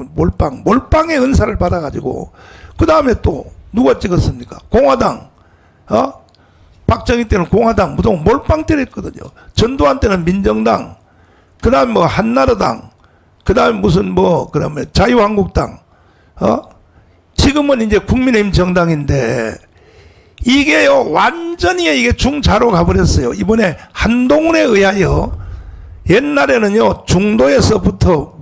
몰빵의 은사를 받아가지고 그 다음에 또 누가 찍었습니까? 공화당. 박정희 때는 공화당 무조건 몰빵 때렸거든요. 전두환 때는 민정당. 그 다음에 뭐 한나라당. 그 다음에 그 다음에 자유한국당. 지금은 이제 국민의힘 정당인데 이게요 완전히 이게 중자로 가버렸어요. 이번에 한동훈에 의하여 옛날에는요 중도에서부터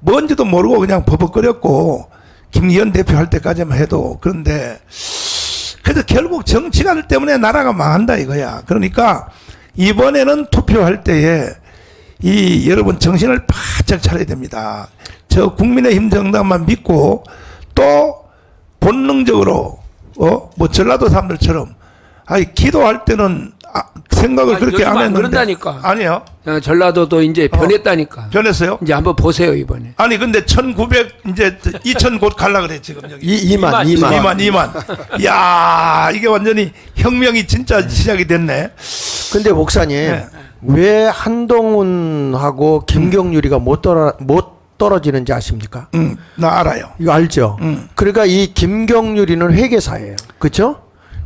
뭔지도 모르고 그냥 버벅거렸고 김기현 대표 할 때까지만 해도 그런데 그래서 결국 정치가들 때문에 나라가 망한다 이거야. 그러니까 이번에는 투표할 때에 여러분 정신을 바짝 차려야 됩니다. 저 국민의힘 정당만 믿고 또 본능적으로 뭐 전라도 사람들처럼 기도할 때는 생각을 그렇게 안 했는데 그런다니까. 아니요. 전라도도 이제 변했다니까. 변했어요? 이제 한번 보세요 이번에. 아니 근데 1900 이제 2000 곧 갈라 그래 지금 여기 2만. 야 이게 완전히 혁명이 진짜 시작이 됐네. 근데 목사님 네. 왜 한동훈하고 김경률이가 못 떨어지는지 아십니까? 나 알아요. 이거 알죠? 그러니까 이 김경률이는 회계사예요. 그렇죠?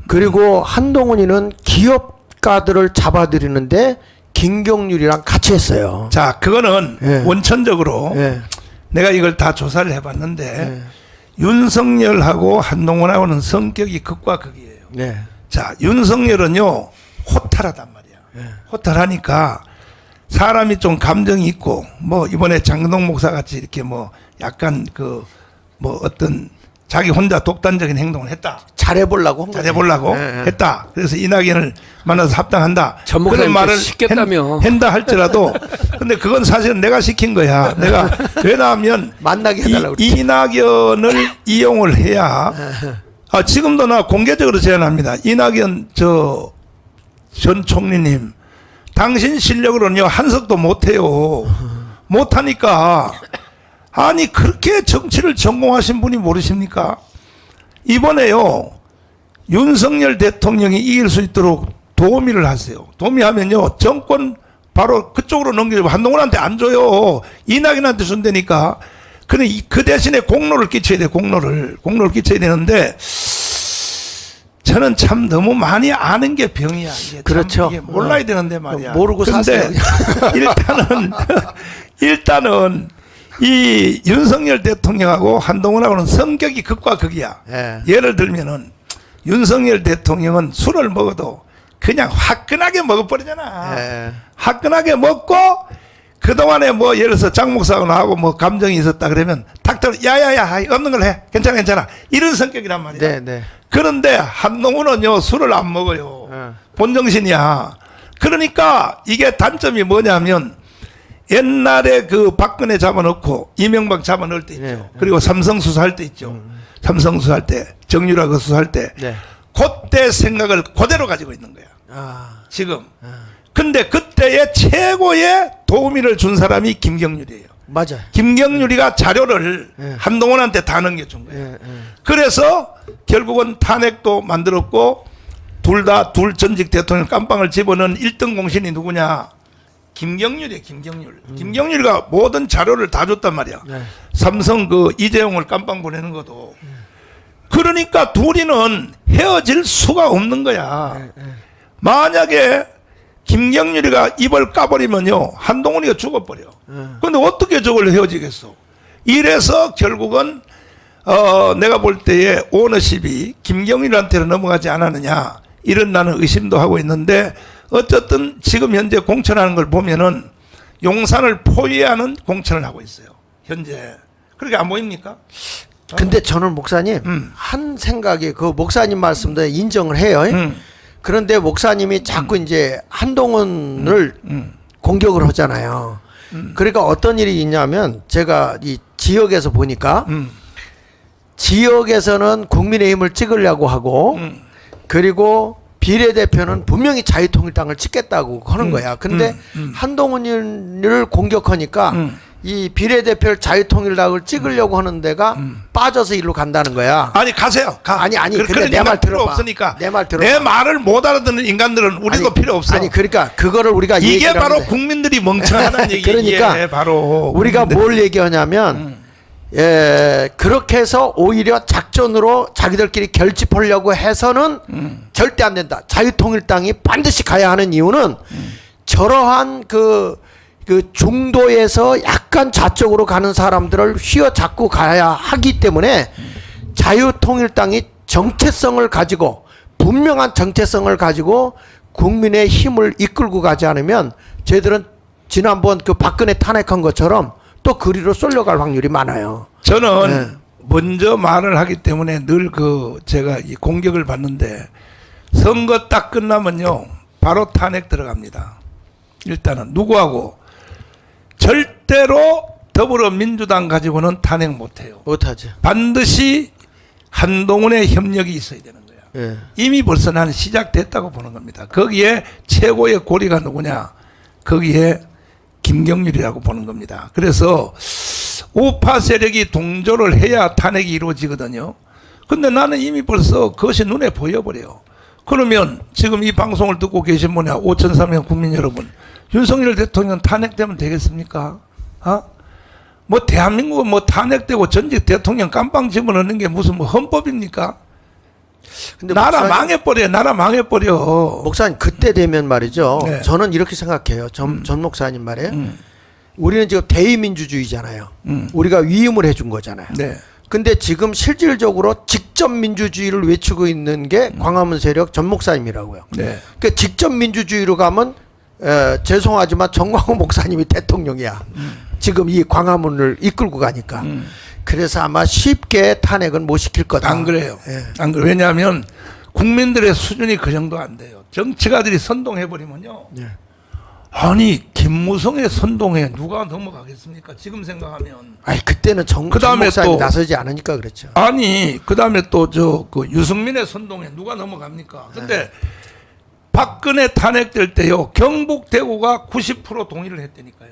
그리고 한동훈이는 기업가들을 잡아들이는데 김경률이랑 같이 했어요. 자, 그거는 예. 원천적으로 예. 내가 이걸 다 조사를 해봤는데 윤석열하고 한동훈하고는 성격이 극과 극이에요. 네. 자, 윤석열은요 호탈하단 말이야. 호탈하니까 사람이 좀 감정이 있고 뭐 이번에 장동 목사 같이 이렇게 뭐 약간 어떤 자기 혼자 독단적인 행동을 했다. 잘해보려고 잘해보려고 했다. 그래서 이낙연을 만나서 합당한다. 전 그런 목사님 말을 시켰다며. 한다 할지라도 근데 그건 사실은 내가 시킨 거야. 내가 왜냐하면 만나게 해달라고 그랬지. 이낙연을 이용을 해야 지금도 나 공개적으로 제안합니다. 이낙연 전 총리님 당신 실력으로는요 한석도 못해요. 못하니까 아니 그렇게 정치를 전공하신 분이 모르십니까? 이번에요 윤석열 대통령이 이길 수 있도록 도우미를 하세요. 도우미하면요 정권 바로 그쪽으로 넘기고 한동훈한테 안 줘요. 이낙연한테 준다니까. 근데 그 대신에 공로를 끼쳐야 돼. 공로를 끼쳐야 되는데 저는 참 너무 많이 아는 게 병이야. 이게 그렇죠. 이게 몰라야 되는데 말이야. 모르고 사세요. 일단은 이 윤석열 대통령하고 한동훈하고는 성격이 극과 극이야. 예. 예를 들면은 윤석열 대통령은 술을 먹어도 그냥 화끈하게 먹어버리잖아. 예. 화끈하게 먹고 그동안에 뭐 예를 들어서 장 목사하고 나하고 뭐 감정이 있었다 그러면 닥터 야야야 없는 걸 해. 괜찮아. 이런 성격이란 말이야. 네, 네. 그런데 한동훈은요 술을 안 먹어요. 본정신이야. 그러니까 이게 단점이 뭐냐면 옛날에 그 박근혜 잡아놓고 이명박 잡아넣을 때 있죠. 그리고 삼성 수사할 때 있죠. 삼성 수사할 때, 정유라 그 수사할 때, 네. 그때 생각을 그대로 가지고 있는 거야. 아, 지금. 근데 그때의 최고의 도우미를 준 사람이 김경률이에요. 맞아요. 김경률이가 자료를 한동훈한테 다 넘겨준 거예요. 그래서 결국은 탄핵도 만들었고 둘 전직 대통령 깜빵을 집어넣은 1등 공신이 누구냐? 김경률이에요. 김경률이가 모든 자료를 다 줬단 말이야. 삼성 그 이재용을 깜빵 보내는 것도. 그러니까 둘이는 헤어질 수가 없는 거야. 만약에 김경률이가 입을 까버리면요 한동훈이가 죽어버려. 그런데 어떻게 저걸 헤어지겠어? 이래서 결국은 내가 볼 때에 오너십이 김경률한테로 넘어가지 않았느냐 이런 나는 의심도 하고 있는데 어쨌든 지금 현재 공천하는 걸 보면은 용산을 포위하는 공천을 하고 있어요. 현재 그렇게 안 보입니까? 근데 저는 목사님 한 생각이 그 목사님 말씀도 인정을 해요. 그런데 목사님이 자꾸 이제 한동훈을 공격을 하잖아요. 그러니까 어떤 일이 있냐면 제가 이 지역에서 보니까 지역에서는 국민의힘을 찍으려고 하고 그리고 비례대표는 분명히 자유통일당을 찍겠다고 하는 거야. 근데 한동훈을 공격하니까 이 비례대표를 자유통일당을 찍으려고 하는 데가 빠져서 일로 간다는 거야. 아니 가세요. 가. 아니 근데 그런 내 말 필요 들어봐. 없으니까. 내 말 들어봐. 내 말을 못 알아듣는 인간들은 우리도 아니, 필요 없어. 아니 그러니까 그거를 우리가 이게 얘기를 바로 하는데. 국민들이 멍청하다는 얘기예요. 그러니까 바로 우리가 국민들이. 뭘 얘기하냐면 그렇게 해서 오히려 작전으로 자기들끼리 결집하려고 해서는 절대 안 된다. 자유통일당이 반드시 가야 하는 이유는 저러한 그 중도에서 약간 좌쪽으로 가는 사람들을 휘어잡고 가야 하기 때문에 자유통일당이 정체성을 가지고 분명한 정체성을 가지고 국민의 힘을 이끌고 가지 않으면 저희들은 지난번 그 박근혜 탄핵한 것처럼 또 그리로 쏠려갈 확률이 많아요. 저는 먼저 말을 하기 때문에 늘 제가 이 공격을 받는데 선거 딱 끝나면요 바로 탄핵 들어갑니다. 일단은 누구하고 절대로 더불어민주당 가지고는 탄핵 못해요. 못하죠. 반드시 한동훈의 협력이 있어야 되는 거야. 예. 이미 벌써 나는 시작됐다고 보는 겁니다. 거기에 최고의 고리가 누구냐? 거기에 김경률이라고 보는 겁니다. 그래서 우파 세력이 동조를 해야 탄핵이 이루어지거든요. 근데 나는 이미 벌써 그것이 눈에 보여버려요. 그러면 지금 이 방송을 듣고 계신 분이 5,300명 국민 여러분, 윤석열 대통령 탄핵되면 되겠습니까? 뭐 대한민국은 뭐 탄핵되고 전직 대통령 깜빵 집어넣는 게 무슨 뭐 헌법입니까? 근데 나라 목사님, 망해버려. 목사님 그때 되면 말이죠. 네. 저는 이렇게 생각해요. 전 목사님 말에 우리는 지금 대의민주주의잖아요. 우리가 위임을 해준 거잖아요. 네. 근데 지금 실질적으로 직접 민주주의를 외치고 있는 게 광화문 세력 전 목사님이라고요. 네. 그러니까 직접 민주주의로 가면 죄송하지만 정광훈 목사님이 대통령이야. 지금 이 광화문을 이끌고 가니까. 그래서 아마 쉽게 탄핵은 못 시킬 거다. 안 그래요. 예. 안 그래. 왜냐하면 국민들의 수준이 그 정도 안 돼요. 정치가들이 선동해버리면요. 예. 아니 김무성의 선동에 누가 넘어가겠습니까? 지금 생각하면. 아니 그때는 정 그다음에 목사님 또- 나서지 않으니까 그렇죠. 아니 그다음에 또 그 유승민의 선동에 누가 넘어갑니까? 근데 박근혜 탄핵될 때요 경북 대구가 90% 동의를 했다니까요.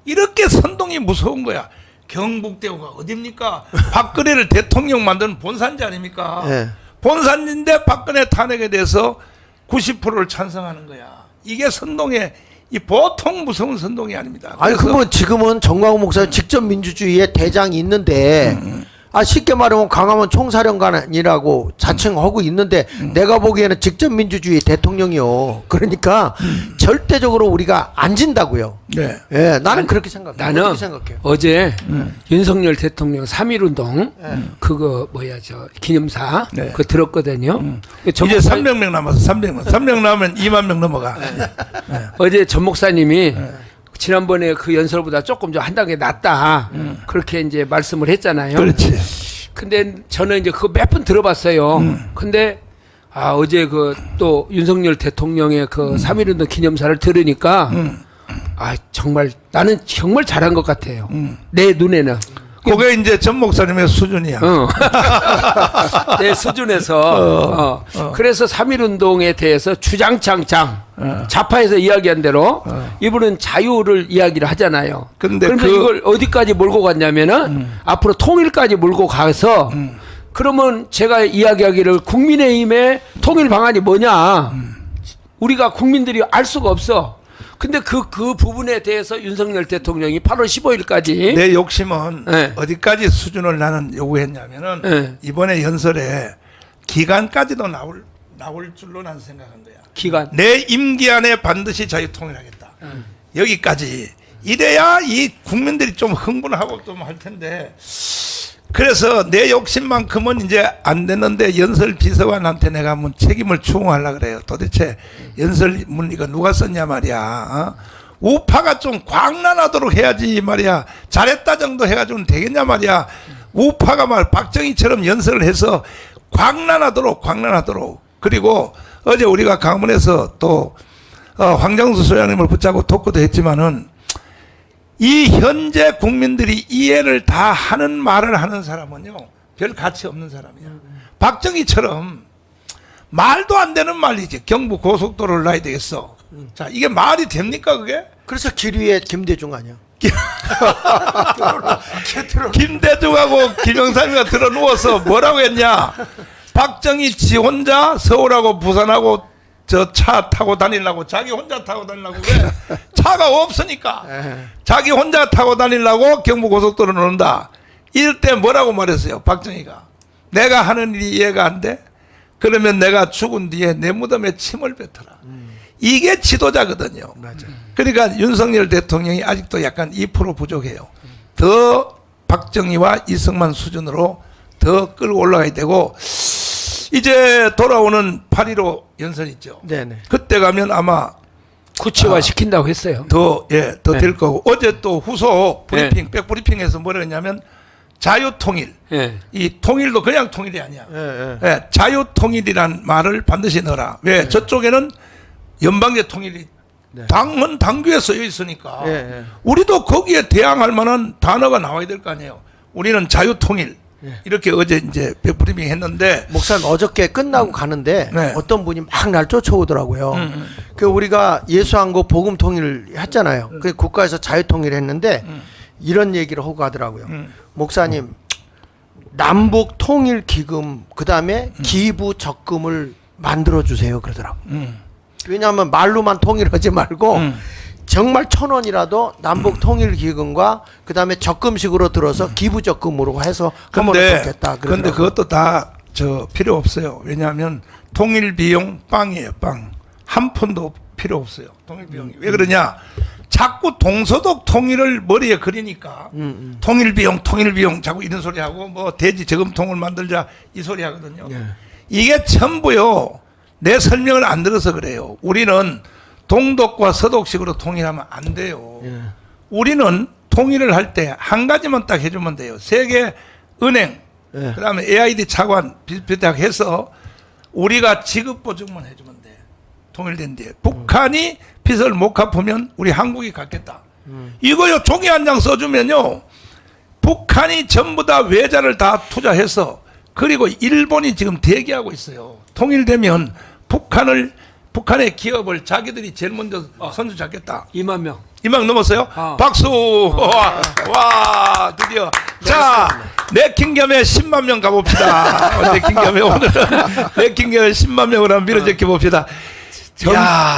이렇게 선동이 무서운 거야. 경북 대구가 어딥니까? 박근혜를 대통령 만드는 본산지 아닙니까? 예. 본산인데 박근혜 탄핵에 대해서 90%를 찬성하는 거야. 이게 선동의 이 보통 무서운 선동이 아닙니다. 아니 그래서 그러면 지금은 정광훈 목사님 직접 민주주의의 대장이 있는데 쉽게 말하면 광화문 총사령관이라고 자칭하고 있는데 내가 보기에는 직접 민주주의 대통령이요. 그러니까 절대적으로 우리가 안 진다고요. 네. 예, 나는 그렇게 생각해요. 나는 어떻게 생각해요? 어제 윤석열 대통령 3.1운동 그거 기념사 네. 그거 들었거든요. 전 이제 목사- 300명 남았어. 300명. 300명 남으면 2만 명 넘어가. 어제 전 목사님이 지난번에 그 연설보다 조금 한 단계 낫다 그렇게 이제 말씀을 했잖아요. 그렇지. 근데 저는 이제 그거 몇 번 들어봤어요. 근데 어제 그 또 윤석열 대통령의 그 3.1운동 기념사를 들으니까 정말 나는 정말 잘한 것 같아요. 내 눈에는. 그게 이제 전 목사님의 수준이야. 내 수준에서 그래서 3.1운동에 대해서 주장창창 좌파에서 이야기한 대로 이분은 자유를 이야기를 하잖아요. 근데 그러니까 이걸 어디까지 몰고 갔냐면은 앞으로 통일까지 몰고 가서 그러면 제가 이야기하기를 국민의힘의 통일 방안이 뭐냐 우리가 국민들이 알 수가 없어. 근데 그 부분에 대해서 윤석열 대통령이 8월 15일까지 내 욕심은 네. 어디까지 수준을 나는 요구했냐면은 네. 이번에 연설에 기간까지도 나올 줄로 난 생각한 거야. 기간. 내 임기 안에 반드시 자유통일하겠다. 여기까지. 이래야 이 국민들이 좀 흥분하고 좀 할 텐데. 그래서 내 욕심만큼은 이제 안 됐는데 연설 비서관한테 내가 한번 책임을 추궁하려고 그래요. 도대체 연설문 이거 누가 썼냐 말이야. 우파가 좀 광란하도록 해야지 말이야. 잘했다 정도 해가지고는 되겠냐 말이야. 우파가 말 박정희처럼 연설을 해서 광란하도록. 그리고 어제 우리가 강원에서 또 황장수 소장님을 붙잡고 토크도 했지만은 이 현재 국민들이 이해를 다 하는 말을 하는 사람은요 별 가치 없는 사람이야. 박정희처럼 말도 안 되는 말이지. 경부 고속도로를 놔야 되겠어. 자, 이게 말이 됩니까 그게? 그래서 길 위에 김대중 아니야? 김대중하고 김영삼이가 들어 누워서 뭐라고 했냐? 박정희 지 혼자 서울하고 부산하고 저 차 타고 다니려고 자기 혼자 타고 다니려고 왜? 차가 없으니까 자기 혼자 타고 다니려고 경부고속도로 놓는다. 이럴 때 뭐라고 말했어요? 박정희가 내가 하는 일이 이해가 안 돼? 그러면 내가 죽은 뒤에 내 무덤에 침을 뱉어라. 이게 지도자거든요. 맞아. 그러니까 윤석열 대통령이 아직도 약간 2% 부족해요. 더 박정희와 이승만 수준으로 더 끌고 올라가야 되고 이제 돌아오는 8.15 연설 있죠. 네네. 그때 가면 아마 구체화 시킨다고 했어요. 더 될 네. 거고 어제 또 후속 브리핑 백브리핑에서 뭐라 했냐면 자유통일. 예. 이 통일도 그냥 통일이 아니야. 예. 예, 자유통일이란 말을 반드시 넣어라. 왜? 저쪽에는 연방제 통일이 당헌 당규에 쓰여 있으니까 우리도 거기에 대항할 만한 단어가 나와야 될 거 아니에요. 우리는 자유통일. 이렇게 어제 이제 백브리핑 했는데 목사님 어저께 끝나고 가는데 네. 어떤 분이 막 날 쫓아오더라고요. 그 우리가 예수한국 복음 통일 했잖아요. 그 국가에서 자유 통일했는데 이런 얘기를 하고 가더라고요. 목사님 남북 통일 기금 그다음에 기부 적금을 만들어 주세요 그러더라고. 왜냐하면 말로만 통일하지 말고 정말 1,000원이라도 남북 통일 기금과 그다음에 적금식으로 들어서 기부 적금으로 해서 하면 좋겠다. 근데 그것도 다 저 필요 없어요. 왜냐하면 통일 비용 빵이에요. 빵. 한 푼도 필요 없어요. 통일 비용이. 왜 그러냐? 자꾸 동서독 통일을 머리에 그리니까 통일 비용 자꾸 이런 소리 하고 뭐 대지 저금통을 만들자 이 소리 하거든요. 이게 전부요. 내 설명을 안 들어서 그래요. 우리는 동독과 서독식으로 통일하면 안 돼요. 우리는 통일을 할 때 한 가지만 딱 해주면 돼요. 세계은행, 그다음에 AID 차관 비슷하게 해서 우리가 지급보증만 해주면 돼. 통일된 뒤에. 북한이 빚을 못 갚으면 우리 한국이 갚겠다. 이거요 종이 한 장 써주면요. 북한이 전부 다 외자를 다 투자해서 그리고 일본이 지금 대기하고 있어요. 통일되면 북한의 기업을 자기들이 제일 먼저 선수 잡겠다. 2만 명. 2만 넘었어요? 박수! 와, 드디어. 자, 내킹겸에 10만 명 가봅시다. 내킹겸에 오늘은 내킹겸에 10만 명으로 한번 밀어제껴 봅시다.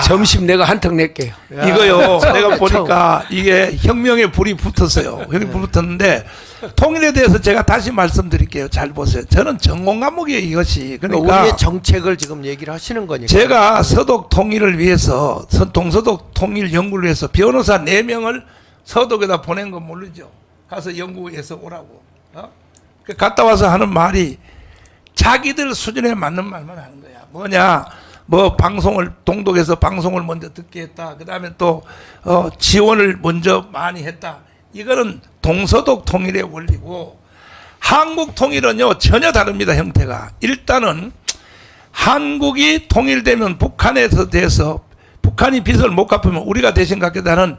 점심 내가 한턱 낼게요. 이거요. 내가 보니까 이게 혁명의 불이 붙었어요. 혁명의 불이 붙었는데 통일에 대해서 제가 다시 말씀드릴게요. 잘 보세요. 저는 전공 과목이에요. 이것이. 그러니까 우리의 정책을 지금 얘기를 하시는 거니까. 제가 서독 통일을 위해서 동서독 통일 연구를 위해서 변호사 4명을 서독에다 보낸 건 모르죠. 가서 연구해서 오라고. 갔다 와서 하는 말이 자기들 수준에 맞는 말만 하는 거야. 뭐냐? 뭐 방송을 동독에서 방송을 먼저 듣게 했다. 그다음에 또 지원을 먼저 많이 했다. 이거는 동서독 통일의 원리고 한국 통일은요 전혀 다릅니다. 형태가. 일단은 한국이 통일되면 북한에서 대해서 북한이 빚을 못 갚으면 우리가 대신 갚겠다는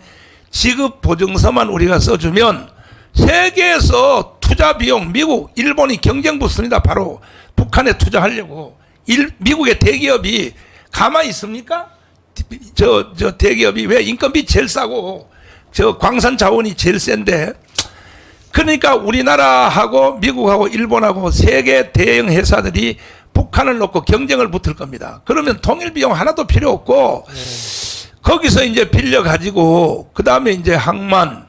지급 보증서만 우리가 써주면 세계에서 투자 비용 미국, 일본이 경쟁 붙습니다. 바로 북한에 투자하려고. 미국의 대기업이 가만히 있습니까? 저 대기업이 왜 인건비 제일 싸고 저 광산 자원이 제일 센데, 그러니까 우리나라하고 미국하고 일본하고 세계 대형 회사들이 북한을 놓고 경쟁을 붙을 겁니다. 그러면 통일 비용 하나도 필요 없고 거기서 이제 빌려 가지고 그 다음에 이제 항만,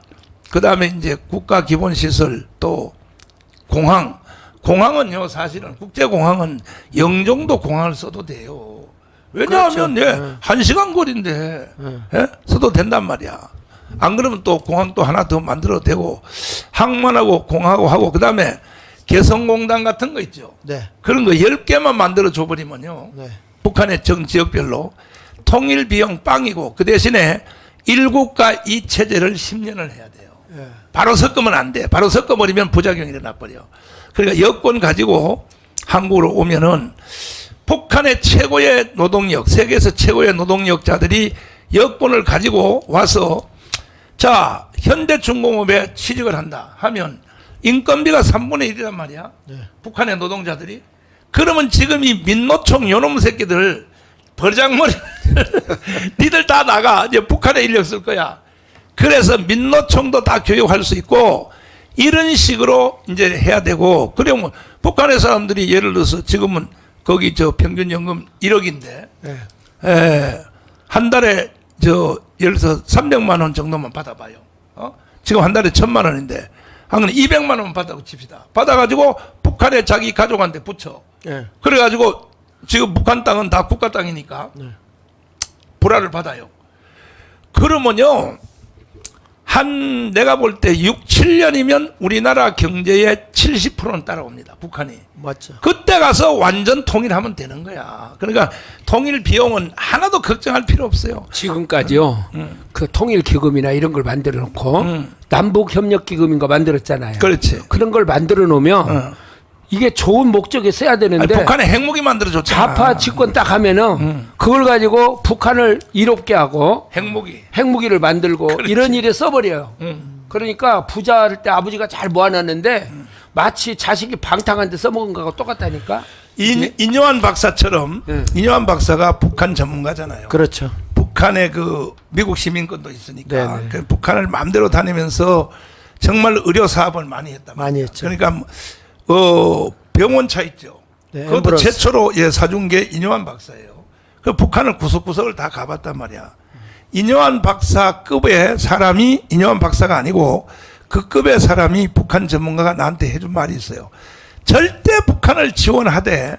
그 다음에 이제 국가 기본 시설, 또 공항은요 사실은 국제공항은 영종도 공항을 써도 돼요. 왜냐하면 그렇죠. 1시간 거리인데 예? 써도 된단 말이야. 안 그러면 또 공항 또 하나 더 만들어도 되고, 항만하고 공항하고 하고 그 다음에 개성공단 같은 거 있죠. 네. 그런 거 10개만 만들어 줘버리면요. 네. 북한의 정 지역별로 통일 비용 빵이고, 그 대신에 1국가 2체제를 10년을 해야 돼요. 예. 바로 섞으면 안 돼. 바로 섞어버리면 부작용이 일어나버려. 그러니까 여권 가지고 한국으로 오면은 북한의 최고의 노동력, 세계에서 최고의 노동력자들이 여권을 가지고 와서 자, 현대중공업에 취직을 한다 하면 인건비가 3분의 1이란 말이야. 네. 북한의 노동자들이. 그러면 지금 이 민노총 요놈 새끼들 버장머리 니들 다 나가. 이제 북한에 인력 쓸 거야. 그래서 민노총도 다 교육할 수 있고 이런 식으로 이제 해야 되고, 그러면 북한의 사람들이 예를 들어서 지금은 거기 저 평균 연금 1억인데 네. 한 달에 예를 들어서 300만 원 정도만 받아봐요. 지금 한 달에 1000만 원인데 한 200만 원만 받아고 칩시다. 받아가지고 북한에 자기 가족한테 붙여. 네. 그래가지고 지금 북한 땅은 다 국가 땅이니까 불화를 받아요. 그러면요 내가 볼 때 6, 7년이면 우리나라 경제의 70%는 따라옵니다. 북한이. 맞죠. 그때 가서 완전 통일하면 되는 거야. 그러니까 통일 비용은 하나도 걱정할 필요 없어요. 지금까지요. 그 통일 기금이나 이런 걸 만들어 놓고 남북 협력 기금인 거 만들었잖아요. 그렇지. 그런 걸 만들어 놓으면 이게 좋은 목적에 써야 되는데 북한에 핵무기 만들어줬잖아. 좌파 집권 딱 하면은 그걸 가지고 북한을 이롭게 하고 핵무기를 만들고 그렇지. 이런 일에 써버려요. 그러니까 부자 할 때 아버지가 잘 모아놨는데 마치 자식이 방탕한 데 써먹은 거하고 똑같다니까. 이뇨한 박사처럼 이뇨한 박사가 북한 전문가잖아요. 그렇죠. 북한의 그 미국 시민권도 있으니까 네네. 그 북한을 마음대로 다니면서 정말 의료 사업을 많이 했단 말이에요. 많이 했죠. 그러니까 병원차 있죠. 네, 그것도 엠브러스. 최초로 사준 게 이뇨한 박사예요. 그 북한을 구석구석을 다 가봤단 말이야. 이뇨한 박사급의 사람이 이뇨한 박사가 아니고 그 급의 사람이 북한 전문가가 나한테 해준 말이 있어요. 절대 북한을 지원하되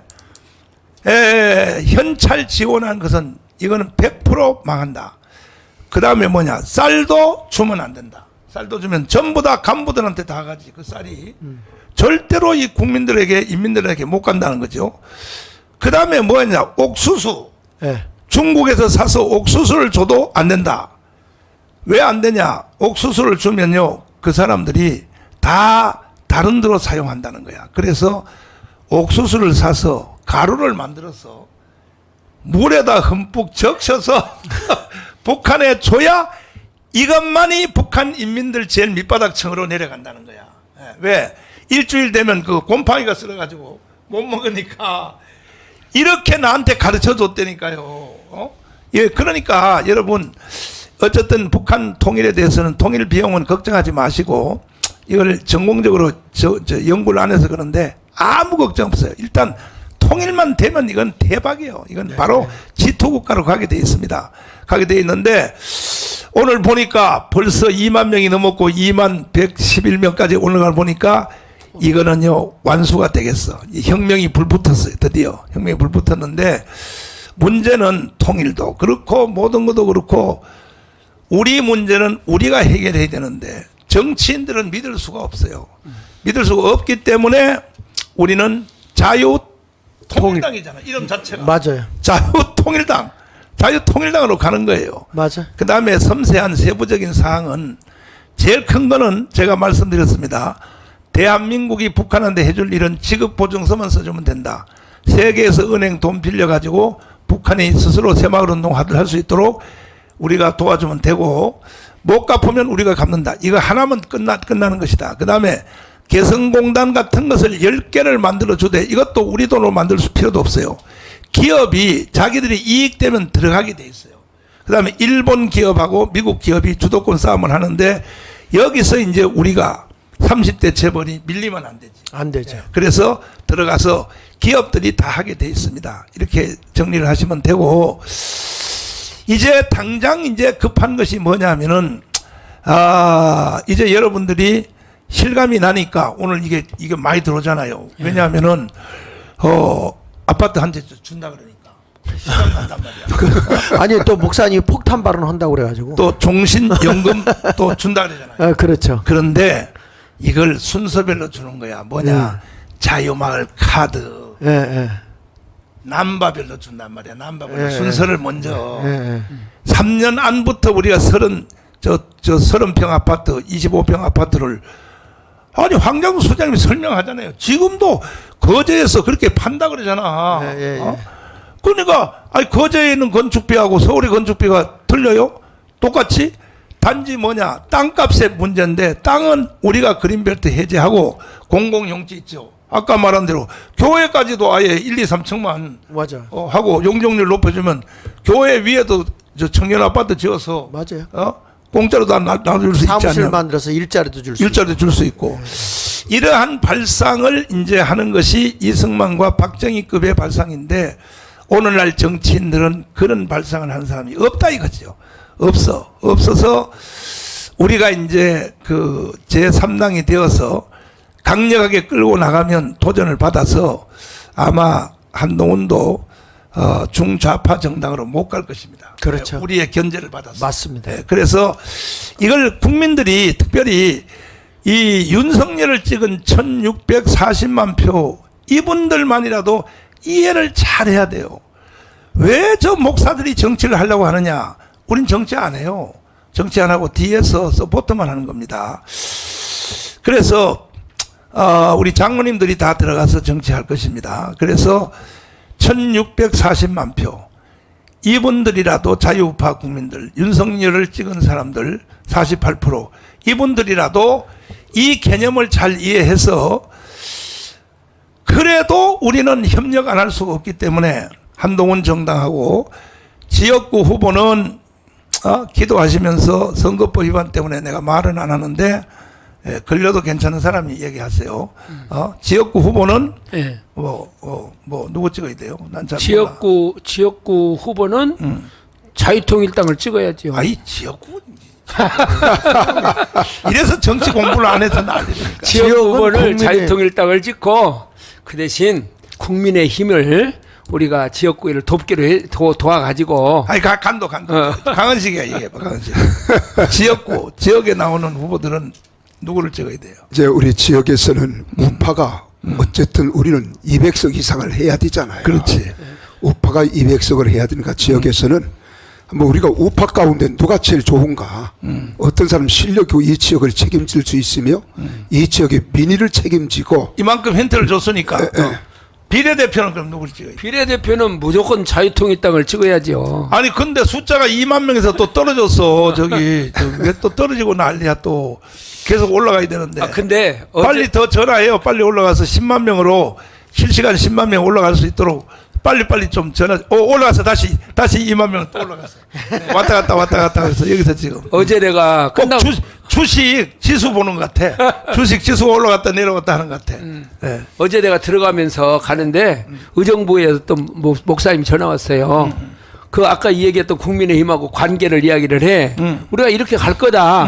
현찰 지원한 것은 이거는 100% 망한다. 그 다음에 뭐냐, 쌀도 주면 안 된다. 쌀도 주면 전부 다 간부들한테 다 가지. 그 쌀이 절대로 이 국민들에게, 인민들에게 못 간다는 거죠. 그 다음에 뭐냐, 옥수수. 네. 중국에서 사서 옥수수를 줘도 안 된다. 왜 안 되냐? 옥수수를 주면요, 그 사람들이 다 다른 데로 사용한다는 거야. 그래서 옥수수를 사서 가루를 만들어서 물에다 흠뻑 적셔서 북한에 줘야 이것만이 북한 인민들 제일 밑바닥층으로 내려간다는 거야. 왜? 일주일 되면 그 곰팡이가 쓸어가지고 못 먹으니까 이렇게 나한테 가르쳐 줬다니까요. 예, 그러니까 여러분 어쨌든 북한 통일에 대해서는 통일 비용은 걱정하지 마시고 이걸 전공적으로 연구를 안 해서 그런데 아무 걱정 없어요. 일단 통일만 되면 이건 대박이에요. 이건 바로 G2 국가로 가게 돼 있습니다. 가게 돼 있는데 오늘 보니까 벌써 2만 명이 넘었고 2만 111명까지 올라가 보니까 이거는요 완수가 되겠어. 이 혁명이 불붙었어요. 드디어 혁명이 불붙었는데 문제는 통일도 그렇고 모든 것도 그렇고 우리 문제는 우리가 해결해야 되는데 정치인들은 믿을 수가 없어요. 믿을 수가 없기 때문에 우리는 자유통일당이잖아. 이름 자체가. 맞아요. 자유통일당으로 가는 거예요. 맞아. 그 다음에 섬세한 세부적인 사항은 제일 큰 거는 제가 말씀드렸습니다. 대한민국이 북한한테 해줄 일은 지급보증서만 써주면 된다. 세계에서 은행 돈 빌려가지고 북한이 스스로 새마을운동 할 수 있도록 우리가 도와주면 되고, 못 갚으면 우리가 갚는다. 이거 하나면 끝나는 것이다. 그 다음에 개성공단 같은 것을 10개를 만들어 주되 이것도 우리 돈으로 만들 필요도 없어요. 기업이 자기들이 이익되면 들어가게 돼 있어요. 그 다음에 일본 기업하고 미국 기업이 주도권 싸움을 하는데 여기서 이제 우리가 30대 재벌이 밀리면 안 되지. 안 되죠. 그래서 들어가서 기업들이 다 하게 돼 있습니다. 이렇게 정리를 하시면 되고, 이제 당장 이제 급한 것이 뭐냐면은, 이제 여러분들이 실감이 나니까 오늘 이게 많이 들어오잖아요. 왜냐하면은, 아파트 한 채 준다 그러니까. 실감 난단 말이야. 아니 또 목사님이 폭탄 발언한다고 그래가지고. 또 종신연금 또 준다 그러잖아요. 그렇죠. 그런데 이걸 순서별로 주는 거야. 뭐냐. 자유마을 카드. 예, 예. 남바별로 준단 말이야. 남바별로 예, 순서를 먼저. 예, 예. 3년 안부터 우리가 30평 아파트, 25평 아파트를, 아니 황장수 소장님이 설명하잖아요. 지금도 거제에서 그렇게 판다 그러잖아. 예, 예, 예. 그러니까 아니 거제에 있는 건축비하고 서울의 건축비가 틀려요? 똑같이? 단지 뭐냐, 땅값의 문제인데, 땅은 우리가 그린벨트 해제하고 공공용지 있죠. 아까 말한 대로 교회까지도 아예 1, 2, 3층만 맞아. 하고 용적률 높여주면 교회 위에도 저 청년 아파트 지어서 맞아요. 공짜로 다 나눠줄 수 있지 사무실 않냐. 만들어서 일자리도 줄 수. 일자리도 줄 수 있고. 이러한 발상을 이제 하는 것이 이승만과 박정희급의 발상인데, 오늘날 정치인들은 그런 발상을 하는 사람이 없다 이거죠. 없어서 우리가 이제 그 제3당이 되어서 강력하게 끌고 나가면 도전을 받아서 아마 한동훈도 중좌파 정당으로 못 갈 것입니다. 그렇죠. 우리의 견제를 받아서. 맞습니다. 네, 그래서 이걸 국민들이 특별히 이 윤석열을 찍은 1640만 표 이분들만이라도 이해를 잘해야 돼요. 왜 저 목사들이 정치를 하려고 하느냐. 우린 정치 안 해요. 정치 안 하고 뒤에서 서포트만 하는 겁니다. 그래서 우리 장로님들이 다 들어가서 정치할 것입니다. 그래서 1640만 표 이분들이라도 자유우파 국민들, 윤석열을 찍은 사람들 48% 이분들이라도 이 개념을 잘 이해해서, 그래도 우리는 협력 안 할 수가 없기 때문에 한동훈 정당하고 지역구 후보는 기도하시면서 선거법 위반 때문에 내가 말은 안 하는데, 걸려도 괜찮은 사람이 얘기하세요. 지역구 후보는 예. 누구 찍어야 돼요? 난 잘 지역구 후보는 자유통일당을 찍어야죠. 아이 지역구 이래서 정치 공부를 안 해서 난리니까. 지역구 후보를 국민의- 자유통일당을 찍고 그 대신 국민의 힘을 우리가 지역구를 돕기로 도와가지고 아니 간도 강은식이야 이게 강은식. 지역에 나오는 후보들은 누구를 찍어야 돼요? 이제 우리 지역에서는 우파가 어쨌든 우리는 200석 이상을 해야 되잖아요. 그렇지. 우파가 200석을 해야 되니까 지역에서는 뭐 우리가 우파 가운데 누가 제일 좋은가? 어떤 사람 실력이 이 지역을 책임질 수 있으며 이 지역의 민의를 책임지고 이만큼 힌트를 줬으니까 비례대표는 그럼 누구를 찍어야 돼요? 비례대표는 무조건 자유통일당을 찍어야죠. 아니 근데 숫자가 2만 명에서 또 떨어졌어. 저기 왜 또 떨어지고 난리야 또. 계속 올라가야 되는데. 근데 빨리 더 전화해요. 빨리 올라가서 10만 명으로 실시간 10만 명 올라갈 수 있도록 빨리 좀 전화. 올라가서 다시 2만 명 또 올라갔어. 왔다 갔다 해서 여기서 지금. 어제 내가 꼭 끝나고 주식 지수 보는 것 같아. 주식 지수가 올라갔다 내려갔다 하는 것 같아. 네. 어제 내가 들어가면서 가는데 의정부에서 또 목사님이 전화 왔어요. 그 아까 얘기했던 국민의힘하고 관계를 이야기를 해. 우리가 이렇게 갈 거다.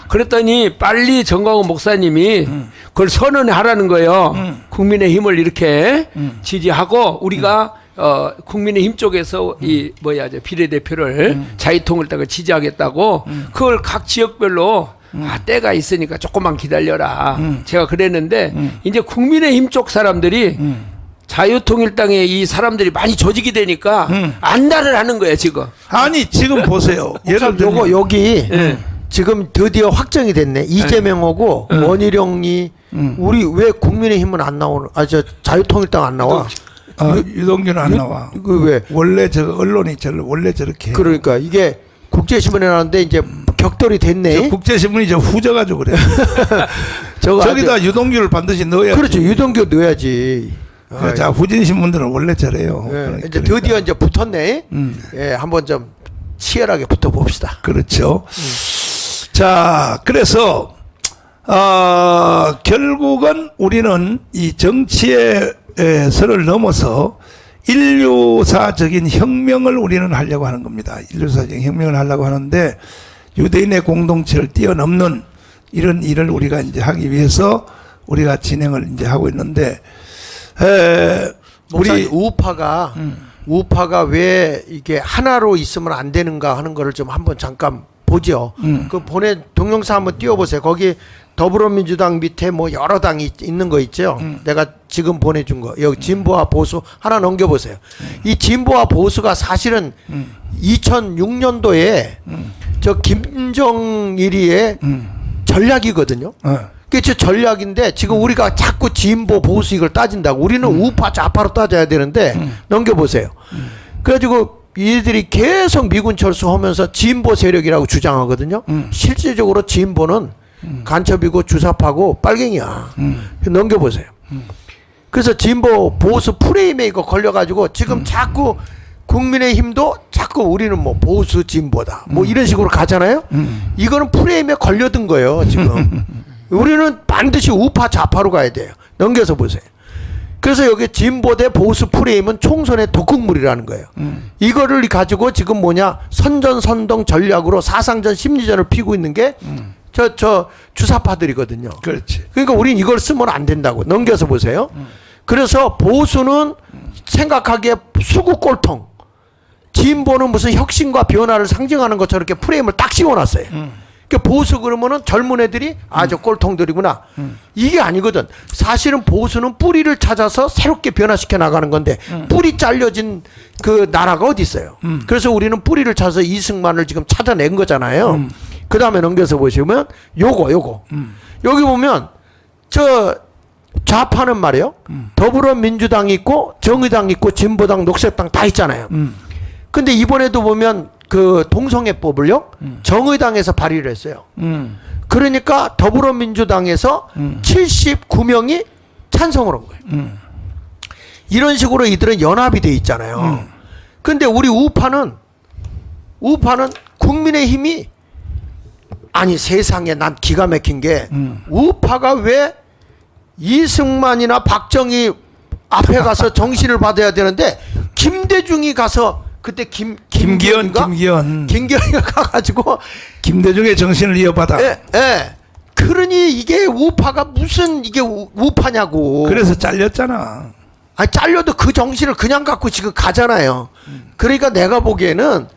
그랬더니 빨리 정광훈 목사님이 그걸 선언하라는 거예요. 국민의힘을 이렇게 지지하고 우리가 국민의힘 쪽에서 비례대표를 자유통일당을 지지하겠다고 그걸 각 지역별로 때가 있으니까 조금만 기다려라. 제가 그랬는데 이제 국민의힘 쪽 사람들이 자유통일당에 이 사람들이 많이 조직이 되니까 안달을 하는 거예요 지금. 아니 지금 보세요. 예를 들면 여기 지금 드디어 확정이 됐네. 이재명하고 원희룡이 우리 왜 국민의힘은 안 나오는? 저 자유통일당 안 나와? 유동규는 안 나와. 그 왜? 원래 저 언론이 원래 저렇게 해요. 그러니까 이게 국제신문에 나왔는데 이제 격돌이 됐네. 저 국제신문이 저 후져가지고 그래. 저기다 유동규를 반드시 넣어야지. 그렇죠. 유동규 넣어야지. 자, 후진 신문들은 원래 저래요. 예, 이제 드디어 이제 붙었네. 예, 한번 좀 치열하게 붙어 봅시다. 그렇죠. 자, 그래서 결국은 우리는 이 정치의 선을 넘어서 인류사적인 혁명을 우리는 하려고 하는 겁니다. 인류사적인 혁명을 하려고 하는데 유대인의 공동체를 뛰어넘는 이런 일을 우리가 이제 하기 위해서 우리가 진행을 이제 하고 있는데 우리 우파가 왜 이게 하나로 있으면 안 되는가 하는 거를 좀 한번 잠깐 보죠. 그 동영상 한번 띄워보세요. 거기 더불어민주당 밑에 뭐 여러 당이 있는 거 있죠. 내가 지금 보내준 거 여기 진보와 보수 하나 넘겨보세요. 이 진보와 보수가 사실은 2006년도에 저 김정일이의 전략이거든요. 그게 제 전략인데 지금 우리가 자꾸 진보 보수 이걸 따진다고 우리는 우파 좌파로 따져야 되는데 넘겨보세요. 그래가지고 이들이 계속 미군 철수하면서 진보 세력이라고 주장하거든요. 실질적으로 진보는 간첩이고 주사파고 빨갱이야. 넘겨보세요. 그래서 진보 보수 프레임에 이거 걸려가지고 지금 자꾸 국민의힘도 자꾸 우리는 뭐 보수 진보다 뭐 이런 식으로 가잖아요. 이거는 프레임에 걸려든 거예요 지금. 우리는 반드시 우파 좌파로 가야 돼요. 넘겨서 보세요. 그래서 여기 진보 대 보수 프레임은 총선의 독극물이라는 거예요. 이거를 가지고 지금 뭐냐 선전선동 전략으로 사상전 심리전을 피고 있는 게 저 주사파들이거든요. 그렇지. 그러니까 우린 이걸 쓰면 안 된다고. 넘겨서 보세요. 그래서 보수는 생각하기에 수구꼴통, 진보는 무슨 혁신과 변화를 상징하는 것처럼 이렇게 프레임을 딱 씌워놨어요. 그러니까 보수 그러면은 젊은 애들이 저 꼴통들이구나. 이게 아니거든. 사실은 보수는 뿌리를 찾아서 새롭게 변화시켜 나가는 건데 뿌리 잘려진 그 나라가 어디 있어요. 그래서 우리는 뿌리를 찾아서 이승만을 지금 찾아낸 거잖아요. 그 다음에 넘겨서 보시면 요거 여기 보면 저 좌파는 말이에요. 더불어민주당이 있고 정의당 있고 진보당 녹색당 다 있잖아요. 근데 이번에도 보면 그 동성애법을요 정의당에서 발의를 했어요. 그러니까 더불어민주당에서 79명이 찬성을 한 거예요. 이런 식으로 이들은 연합이 돼 있잖아요. 근데 우리 우파는 국민의힘이 아니 세상에 난 기가 막힌 게 우파가 왜 이승만이나 박정희 앞에 가서 정신을 받아야 되는데 김대중이 가서 그때 김기현이가 가가지고 김대중의 정신을 이어받아. 예. 그러니 이게 우파가 무슨 이게 우파냐고. 그래서 잘렸잖아. 아니 잘려도 그 정신을 그냥 갖고 지금 가잖아요. 그러니까 내가 보기에는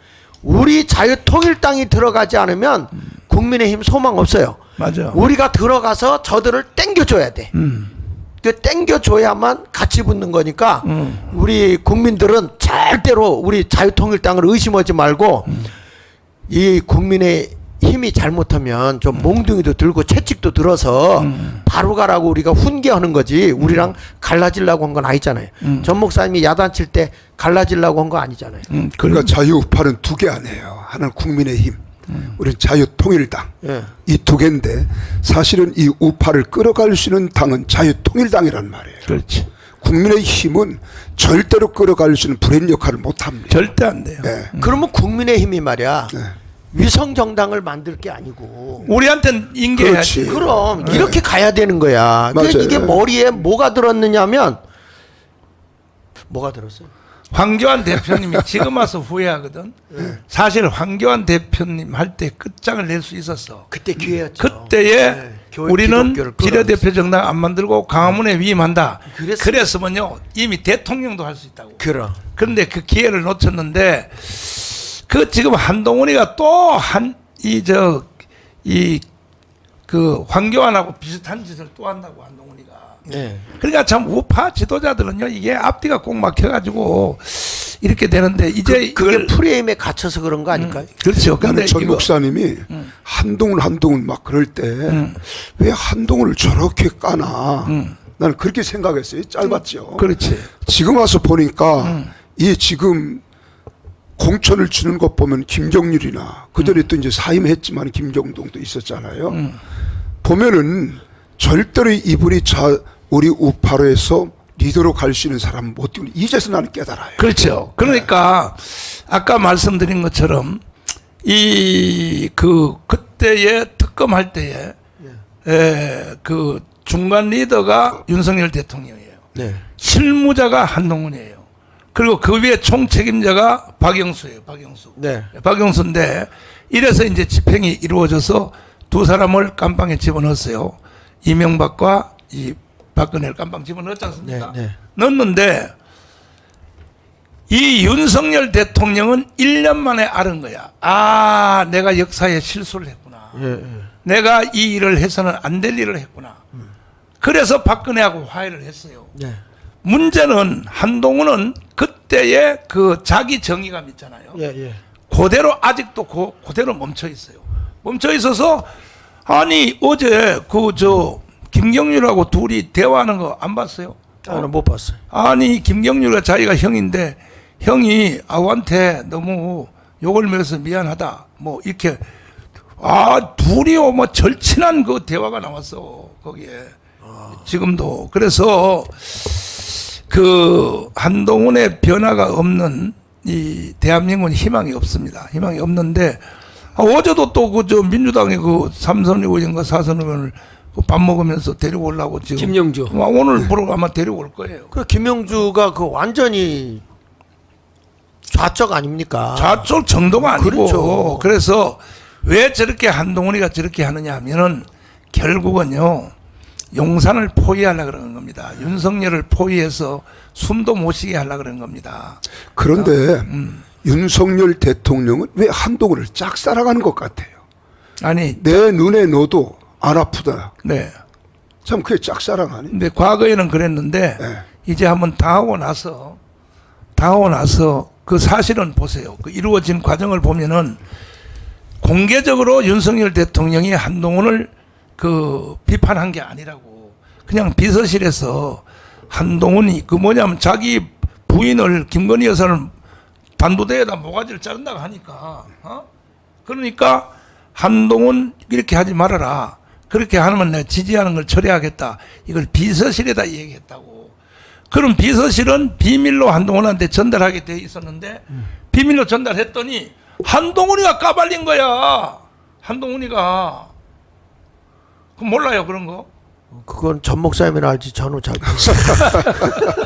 우리 자유통일당이 들어가지 않으면 국민의힘 소망 없어요. 맞아. 우리가 들어가서 저들을 땡겨줘야 돼. 그 땡겨줘야만 같이 붙는 거니까 우리 국민들은 절대로 우리 자유통일당을 의심하지 말고 이 국민의 힘이 잘못하면 좀 몽둥이도 들고 채찍도 들어서 바로 가라고 우리가 훈계하는 거지 우리랑 갈라지려고 한 건 아니잖아요. 전 목사님이 야단칠 때 갈라지려고 한 거 아니잖아요. 그러니까 자유우파는 두 개 아니에요. 하나는 국민의힘, 우리는 자유통일당. 예. 이 두 개인데 사실은 이 우파를 끌어갈 수 있는 당은 자유통일당이란 말이에요. 그렇지. 국민의힘은 절대로 끌어갈 수 있는 브레인 역할을 못합니다. 절대 안 돼요. 네. 그러면 국민의힘이 말이야 위성 정당을 만들 게 아니고 우리한테는 인계해야지. 그렇지. 그럼 이렇게 가야 되는 거야. 맞아요. 그러니까 이게 머리에 뭐가 들었느냐면 뭐가 들었어요? 황교안 대표님이 지금 와서 후회하거든. 사실 황교안 대표님 할 때 끝장을 낼 수 있었어. 그때 기회였죠. 그때에 네, 교회 우리는 기독교를 비례대표 정당 안 만들고 강화문에 위임한다. 그랬으면- 그랬으면요 이미 대통령도 할 수 있다고. 그럼. 그런데 그 기회를 놓쳤는데 그 지금 한동훈이가 또 그 황교안하고 비슷한 짓을 또 한다고 한동훈이가. 네. 그러니까 참 우파 지도자들은요 이게 앞뒤가 꼭 막혀가지고 이렇게 되는데 이제 그게 이걸 프레임에 갇혀서 그런 거 아닐까요? 그렇죠. 근데 나는 전 이거 목사님이 한동훈 막 그럴 때 왜 한동훈을 저렇게 까나 나는 그렇게 생각했어요. 짧았죠. 그렇지. 지금 와서 보니까 이 지금 공천을 주는 것 보면 김경률이나 그전에 또 이제 사임했지만 김경동도 있었잖아요. 보면은 절대로 이분이 우리 우파로에서 리더로 갈 수 있는 사람 못 되는 이제서 나는 깨달아요. 그렇죠. 그러니까 아까 말씀드린 것처럼 그때의 특검할 때에 그 중간 리더가 윤석열 대통령이에요. 네. 실무자가 한동훈이에요. 그리고 그 위에 총책임자가 박영수예요. 박영수. 네. 박영수인데 이래서 이제 집행이 이루어져서 두 사람을 깜빵에 집어넣었어요. 이명박과 이 박근혜를 깜빵 집어넣었지 않습니까? 네, 네. 넣었는데 이 윤석열 대통령은 1년 만에 알은 거야. 아, 내가 역사에 실수를 했구나. 내가 이 일을 해서는 안 될 일을 했구나. 그래서 박근혜하고 화해를 했어요. 네. 문제는 한동훈은 그때의 그 자기 정의감 있잖아요. 예. 그대로 아직도 그대로 멈춰 있어요. 멈춰 있어서 아니 어제 김경률하고 둘이 대화하는 거 안 봤어요? 저는 못 봤어요. 아니 김경률과 자기가 형인데 형이 아우한테 너무 욕을 먹어서 미안하다 뭐 이렇게 둘이요 뭐 절친한 그 대화가 나왔어 거기에. 지금도 그래서 그 한동훈의 변화가 없는 이 대한민국은 희망이 없습니다. 희망이 없는데 어제도 또 민주당의 그 3선 의원인가 4선 의원을 밥 먹으면서 데리고 오려고 지금 김영주. 오늘 보러 아마 데리고 올 거예요. 그 김영주가 그 완전히 좌적 아닙니까? 좌쪽 정도가 아니고 그렇죠. 그래서 왜 저렇게 한동훈이가 저렇게 하느냐 하면은 결국은요 용산을 포위하려고 그러는 겁니다. 윤석열을 포위해서 숨도 못 쉬게 하려고 그러는 겁니다. 그런데 윤석열 대통령은 왜 한동훈을 짝사랑하는 것 같아요. 아니 내 눈에 넣어도 안 아프다. 네. 참 그게 짝사랑 아니에요. 근데 과거에는 그랬는데 네. 이제 한번 당하고 나서 그 사실은 보세요. 그 이루어진 과정을 보면은 공개적으로 윤석열 대통령이 한동훈을 그 비판한 게 아니라고 그냥 비서실에서 한동훈이 자기 부인을 김건희 여사를 단두대에다 모가지를 자른다고 하니까 그러니까 한동훈 이렇게 하지 말아라. 그렇게 하면 내가 지지하는 걸 처리하겠다. 이걸 비서실에다 얘기했다고. 그럼 비서실은 비밀로 한동훈한테 전달하게 돼 있었는데 비밀로 전달했더니 한동훈이가 까발린 거야. 한동훈이가. 그럼 몰라요 그런 거? 그건 전 목사님이나 알지 저는 잘 모르겠어요.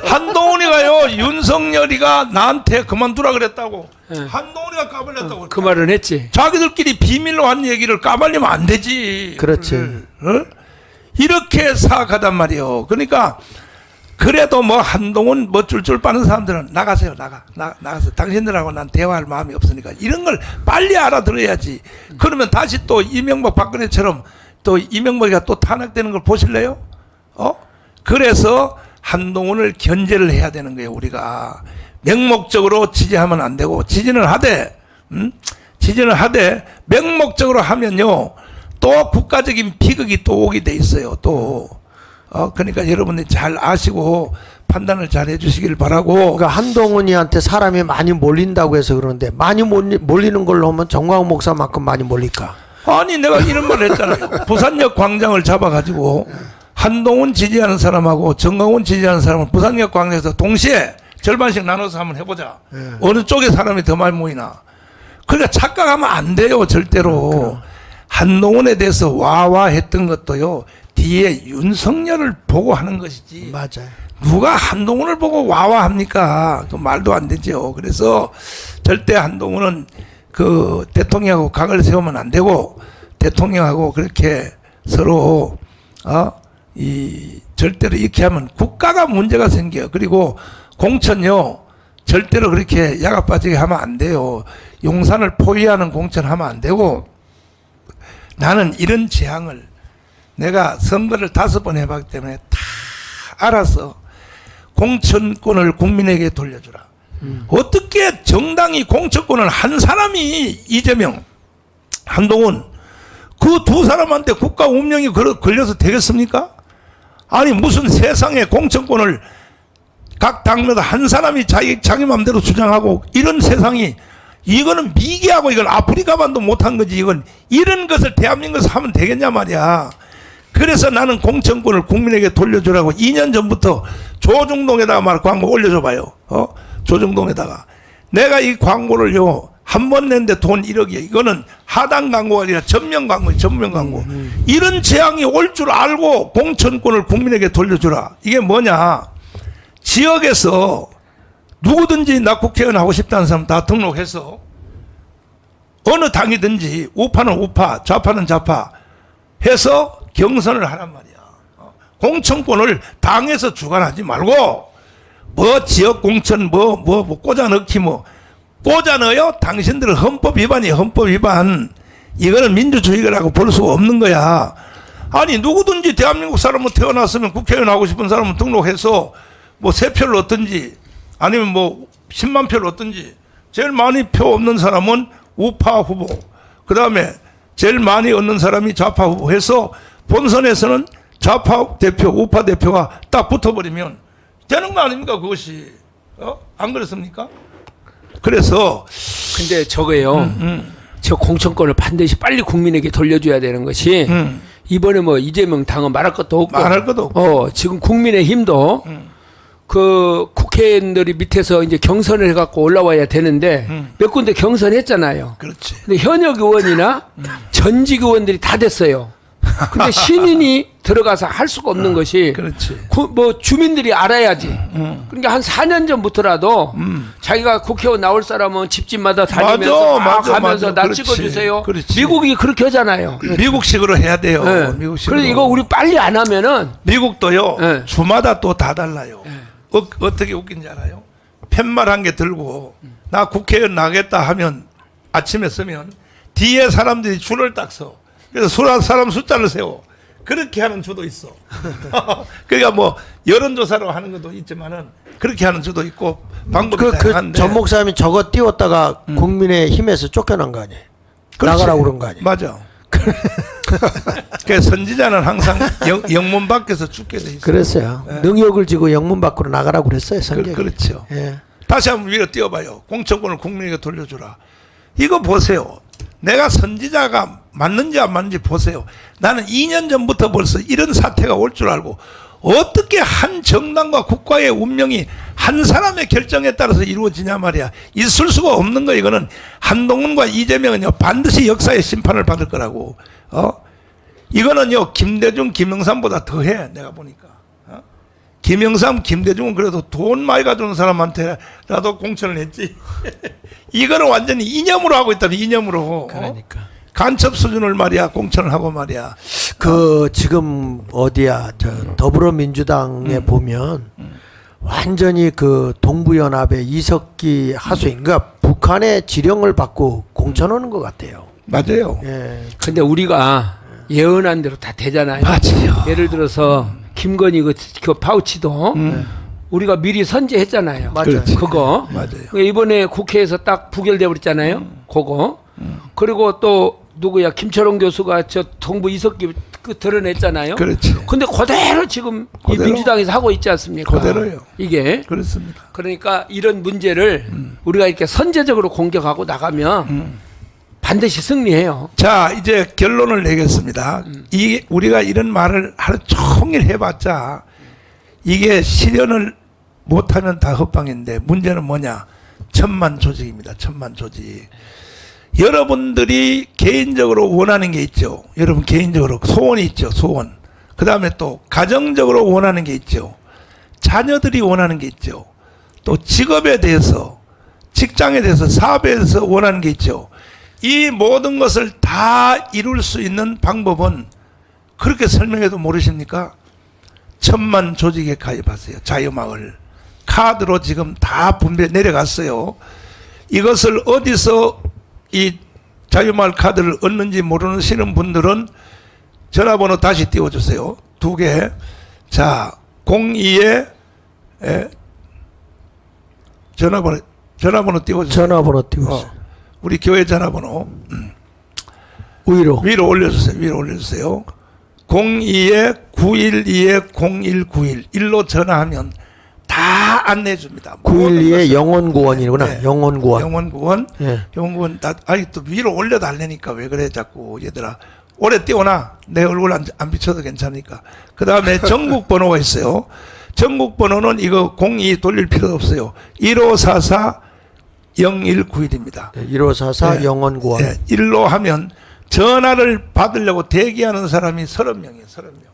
한동훈이가요 윤석열이가 나한테 그만두라 그랬다고. 네. 한동훈이가 까발렸다고. 그 말은 했지. 자기들끼리 비밀로 한 얘기를 까발리면 안 되지. 그렇지. 이렇게 사악하단 말이에요. 그러니까 그래도 뭐 한동훈 뭐 쫄쫄 빠는 사람들은 나가세요. 나가서 당신들하고 난 대화할 마음이 없으니까 이런 걸 빨리 알아들어야지. 그러면 다시 또 이명박 박근혜처럼 또 이명박이가 또 탄핵되는 걸 보실래요? 그래서 한동훈을 견제를 해야 되는 거예요. 우리가 맹목적으로 지지하면 안 되고 지지는 하되 맹목적으로 하면요 또 국가적인 비극이 또 오게 돼 있어요. 또 그러니까 여러분들이 잘 아시고 판단을 잘 해주시길 바라고. 그러니까 한동훈이한테 사람이 많이 몰린다고 해서 그러는데 많이 몰리는 걸로 하면 정광훈 목사만큼 많이 몰릴까? 아니 내가 이런 말을 했잖아요. 부산역 광장을 잡아가지고 한동훈 지지하는 사람하고 정광훈 지지하는 사람을 부산역 광장에서 동시에 절반씩 나눠서 한번 해보자. 어느 쪽에 사람이 더 많이 모이나. 그러니까 착각하면 안 돼요. 절대로. 한동훈에 대해서 와와 했던 것도요. 뒤에 윤석열을 보고 하는 것이지. 맞아요. 누가 한동훈을 보고 와와 합니까? 그 말도 안 되죠. 그래서 절대 한동훈은 그 대통령하고 각을 세우면 안 되고 대통령하고 그렇게 서로 절대로 이렇게 하면 국가가 문제가 생겨요. 그리고 공천요 절대로 그렇게 야가 빠지게 하면 안 돼요. 용산을 포위하는 공천하면 안 되고 나는 이런 재앙을 내가 선거를 5번 해봤기 때문에 다 알아서 공천권을 국민에게 돌려주라. 어떻게 정당이 공천권을 한 사람이 이재명, 한동훈 그 두 사람한테 국가 운명이 걸려서 되겠습니까? 아니 무슨 세상에 공천권을 각 당마다 한 사람이 자기 마음대로 주장하고 이런 세상이 이거는 미개하고 이건 아프리카만도 못한 거지 이건 이런 것을 대한민국에서 하면 되겠냐 말이야. 그래서 나는 공천권을 국민에게 돌려주라고 2년 전부터 조중동에다가 말 광고 올려줘봐요. 조중동에다가 내가 이 광고를요 한 번 냈는데 돈 1억이에요. 이거는 하단 광고가 아니라 전면 광고예요. 전면 광고. 이런 재앙이 올 줄 알고 공천권을 국민에게 돌려주라. 이게 뭐냐? 지역에서 누구든지 나 국회의원 하고 싶다는 사람 다 등록해서 어느 당이든지 우파는 우파, 좌파는 좌파 해서 경선을 하란 말이야. 공천권을 당에서 주관하지 말고 뭐 지역 공천 뭐 꽂아 넣기 뭐 꽂아 넣어요? 당신들은 헌법 위반이에요. 헌법 위반. 이거는 민주주의라고 볼 수가 없는 거야. 아니 누구든지 대한민국 사람은 태어났으면 국회의원 하고 싶은 사람은 등록해서 뭐 3표를 얻든지 아니면 뭐 10만 표를 얻든지 제일 많이 표 없는 사람은 우파 후보 그 다음에 제일 많이 얻는 사람이 좌파 후보 해서 본선에서는 좌파 대표 우파 대표가 딱 붙어버리면 되는 거 아닙니까 그것이 안 그렇습니까? 그래서 근데 저거요. 저 공천권을 반드시 빨리 국민에게 돌려줘야 되는 것이 이번에 뭐 이재명 당은 말할 것도 없고 말할 것도 없고 지금 국민의힘도 그 국회의원들이 밑에서 이제 경선을 해갖고 올라와야 되는데 몇 군데 경선했잖아요. 그렇지. 근데 현역 의원이나 전직 의원들이 다 됐어요. 근데 신인이 들어가서 할 수가 없는 것이 그렇지. 뭐 주민들이 알아야지. 그러니까 한 4년 전부터라도 자기가 국회의원 나올 사람은 집집마다 다니면서 막 가면서 나 그렇지. 찍어주세요. 그렇지. 미국이 그렇게 하잖아요. 미국식으로 해야 돼요. 네. 미국식으로. 그래서 이거 우리 빨리 안 하면은 미국도요. 네. 주마다 또 다 달라요. 어떻게 웃긴지 알아요? 팻말 한 개 들고 나 국회의원 나겠다 하면 아침에 쓰면 뒤에 사람들이 줄을 딱 서. 그래서 사람 숫자를 세워. 그렇게 하는 주도 있어. 그러니까 뭐 여론조사로 하는 것도 있지만은 그렇게 하는 주도 있고 방법이 다양한데. 전 목사님이 저거 띄웠다가 국민의힘에서 쫓겨난 거 아니에요? 그렇지. 나가라고 그런 거 아니에요? 맞아. 그 선지자는 항상 영문 밖에서 죽게 돼 있어요. 그랬어요. 능욕을 지고 영문 밖으로 나가라고 그랬어요. 성경이. 그렇죠. 예. 다시 한번 위로 띄워봐요. 공천권을 국민에게 돌려주라. 이거 보세요. 내가 선지자가 맞는지 안 맞는지 보세요. 나는 2년 전부터 벌써 이런 사태가 올 줄 알고 어떻게 한 정당과 국가의 운명이 한 사람의 결정에 따라서 이루어지냐 말이야. 있을 수가 없는 거. 이거는 한동훈과 이재명은요 반드시 역사의 심판을 받을 거라고. 이거는요 김대중 김영삼보다 더해. 내가 보니까 김영삼 김대중은 그래도 돈 많이 가져온 사람한테라도 공천을 했지. 이거는 완전히 이념으로 하고 있다니. 이념으로. 그러니까. 간첩 수준을 말이야 공천을 하고 말이야. 그 지금 어디야 저 더불어민주당에 보면 완전히 그 동부연합의 이석기 하수인가 북한의 지령을 받고 공천하는 것 같아요. 맞아요. 예. 근데 우리가 예언한 대로 다 되잖아요. 맞아요. 예를 들어서 김건희 그 파우치도 우리가 미리 선제했잖아요. 맞아요. 그렇지. 그거 맞아요. 이번에 국회에서 딱 부결돼 버렸잖아요. 그거 그리고 또 누구야 김철원 교수가 저 동부 이석기 그 드러냈잖아요. 그렇지. 근데 그대로 지금 그대로? 이 민주당에서 하고 있지 않습니까? 그대로요. 이게 그렇습니다. 그러니까 이런 문제를 우리가 이렇게 선제적으로 공격하고 나가면 반드시 승리해요. 자, 이제 결론을 내겠습니다. 이 우리가 이런 말을 하루 종일 해봤자 이게 실현을 못하면 다 헛방인데 문제는 뭐냐? 천만 조직입니다. 천만 조직. 여러분들이 개인적으로 원하는 게 있죠. 여러분 개인적으로 소원이 있죠. 소원. 그 다음에 또 가정적으로 원하는 게 있죠. 자녀들이 원하는 게 있죠. 또 직업에 대해서, 직장에 대해서, 사업에 대해서 원하는 게 있죠. 이 모든 것을 다 이룰 수 있는 방법은 그렇게 설명해도 모르십니까? 천만 조직에 가입하세요. 자유마을. 카드로 지금 다 분배 내려갔어요. 이것을 어디서 이 자유마을 카드를 얻는지 모르시는 분들은 전화번호 다시 띄워주세요. 2개. 자, 02에 전화번호 띄워주세요. 전화번호 띄우세요. 우리 교회 전화번호 위로. 위로 올려주세요. 02-912-0191 일로 전화하면 다 안내해 줍니다. 912의 영원구원이구나. 네. 영원구원. 영원구원. 예. 영원구원. 또 위로 올려달라니까 왜 그래 자꾸 얘들아. 오래 띄워놔. 내 얼굴 안 비춰도 괜찮으니까. 그 다음에 전국 번호가 있어요. 전국 번호는 이거 02 돌릴 필요도 없어요. 1544-0191입니다. 1544 영원구원. 네, 일로 하면 전화를 받으려고 대기하는 사람이 30명이에요. 30명.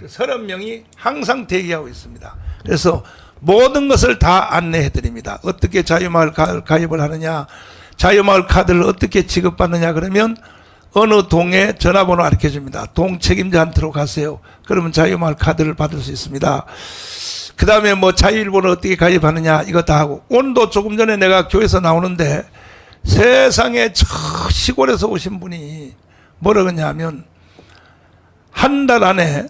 30명이 항상 대기하고 있습니다. 그래서 모든 것을 다 안내해 드립니다. 어떻게 자유마을 가입을 하느냐, 자유마을 카드를 어떻게 지급받느냐 그러면 어느 동에 전화번호 알려 줍니다. 동 책임자한테로 가세요. 그러면 자유마을 카드를 받을 수 있습니다. 그 다음에 뭐 자유일보는 어떻게 가입하느냐 이거 다 하고, 오늘도 조금 전에 내가 교회에서 나오는데 세상에 저 시골에서 오신 분이 뭐라 그러냐면 한 달 안에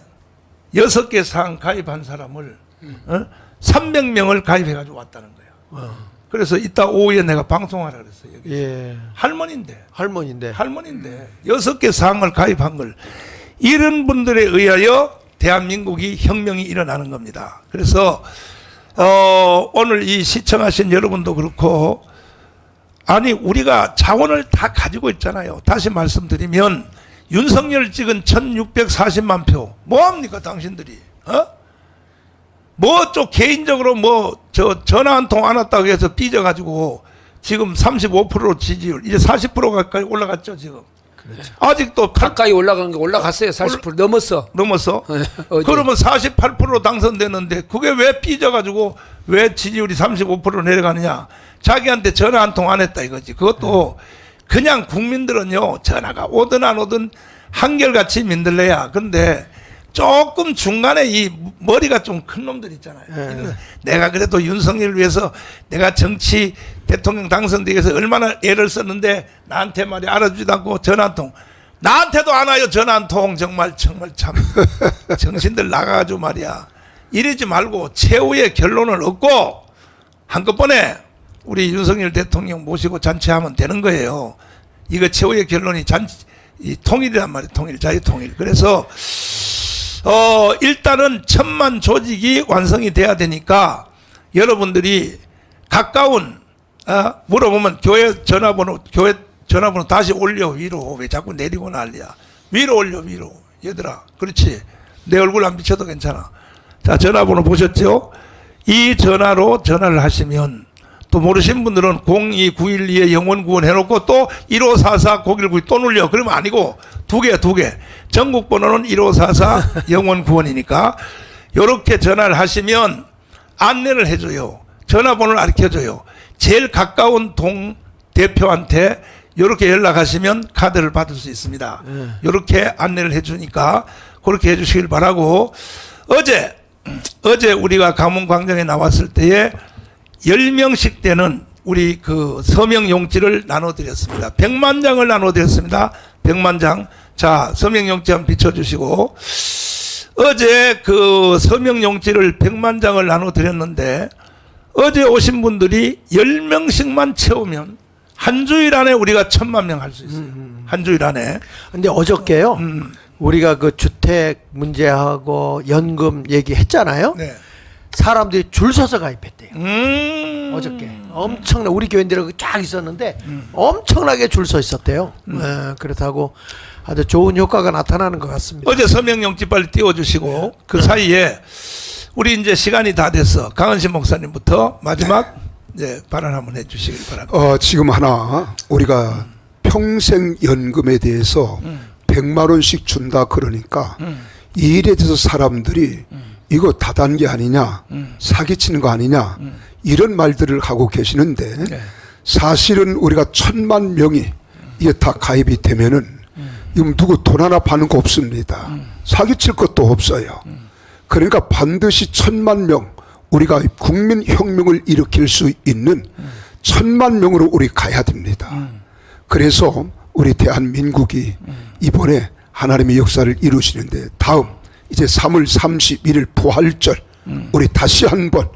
6개 상 가입한 사람을 300명을 가입해 가지고 왔다는 거예요. 그래서 이따 오후에 내가 방송하라 그랬어요. 여기. 예. 할머니인데 할머니인데. 6개 상을 가입한 걸, 이런 분들에 의하여 대한민국이 혁명이 일어나는 겁니다. 그래서 오늘 이 시청하신 여러분도 그렇고, 아니 우리가 자원을 다 가지고 있잖아요. 다시 말씀드리면 윤석열 찍은 1640만 표 뭐합니까 당신들이? 뭐 좀 개인적으로 뭐 저 전화 한 통 안 왔다고 해서 삐져가지고 지금 35% 지지율, 이제 40% 가까이 올라갔죠 지금. 그렇죠. 아직도 가까이 올라간 게 올라갔어요. 40% 넘었어. 넘었어? 어제. 그러면 48% 당선됐는데 그게 왜 삐져가지고 왜 지지율이 35% 내려가느냐? 자기한테 전화 한 통 안 했다 이거지. 그것도 그냥 국민들은요, 전화가 오든 안 오든 한결같이 민들레야. 근데 조금 중간에 이 머리가 좀 큰 놈들 있잖아요. 내가 그래도 윤석열을 위해서 내가 정치 대통령 당선되기 위해서 얼마나 애를 썼는데 나한테 말이 알아주지도 않고 전화 한 통. 나한테도 안 와요 전화 한 통. 정말 참 정신들 나가가지고 말이야. 이러지 말고 최후의 결론을 얻고 한꺼번에 우리 윤석열 대통령 모시고 잔치하면 되는 거예요. 이거 최후의 결론이 이 통일이란 말이에요. 통일, 자유통일. 그래서 일단은 1000만 조직이 완성이 돼야 되니까 여러분들이 가까운 물어보면 교회 전화번호 다시 올려. 위로. 왜 자꾸 내리고 난리야. 위로 올려. 위로. 얘들아, 그렇지. 내 얼굴 안 비춰도 괜찮아. 자, 전화번호 보셨죠? 이 전화로 전화를 하시면, 또 모르신 분들은 02912에 영원구원 해놓고 또 1544-0192 또 눌려. 그러면 아니고 두 개. 전국 번호는 1544 영원구원이니까 요렇게 전화를 하시면 안내를 해줘요. 전화번호를 알려줘요. 제일 가까운 동 대표한테 요렇게 연락하시면 카드를 받을 수 있습니다. 요렇게 안내를 해주니까 그렇게 해주시길 바라고, 어제 우리가 가문광장에 나왔을 때에 10명씩 되는 우리 그 서명용지를 나눠드렸습니다. 100만 장을 나눠드렸습니다. 100만 장. 자, 서명용지 한번 비춰주시고, 어제 그 서명용지를 100만 장을 나눠드렸는데, 어제 오신 분들이 10명씩만 채우면 한 주일 안에 우리가 1000만 명 할 수 있어요. 한 주일 안에. 근데 어저께요. 우리가 그 주택 문제하고 연금 얘기했잖아요. 네. 사람들이 줄 서서 가입했대요. 어저께 엄청나, 우리 교인들이 쫙 있었는데 엄청나게 줄 서 있었대요. 그렇다고 아주 좋은 효과가 나타나는 것 같습니다. 어제 서명용지 빨리 띄워주시고, 그 사이에 우리 이제 시간이 다 됐어. 강은신 목사님부터 마지막 발언 한번 해주시길 바랍니다. 지금 하나 우리가 평생연금에 대해서 100만 원씩 준다 그러니까 이 일에 대해서 사람들이 이거 다단계 아니냐, 사기치는 거 아니냐, 이런 말들을 하고 계시는데, 사실은 우리가 1000만 명이 이게 다 가입이 되면은 이건 누구 돈 하나 받는 거 없습니다. 사기칠 것도 없어요. 그러니까 반드시 1000만 명, 우리가 국민혁명을 일으킬 수 있는 1000만 명으로 우리 가야 됩니다. 그래서 우리 대한민국이 이번에 하나님의 역사를 이루시는데, 다음 이제 3월 31일 부활절 우리 다시 한번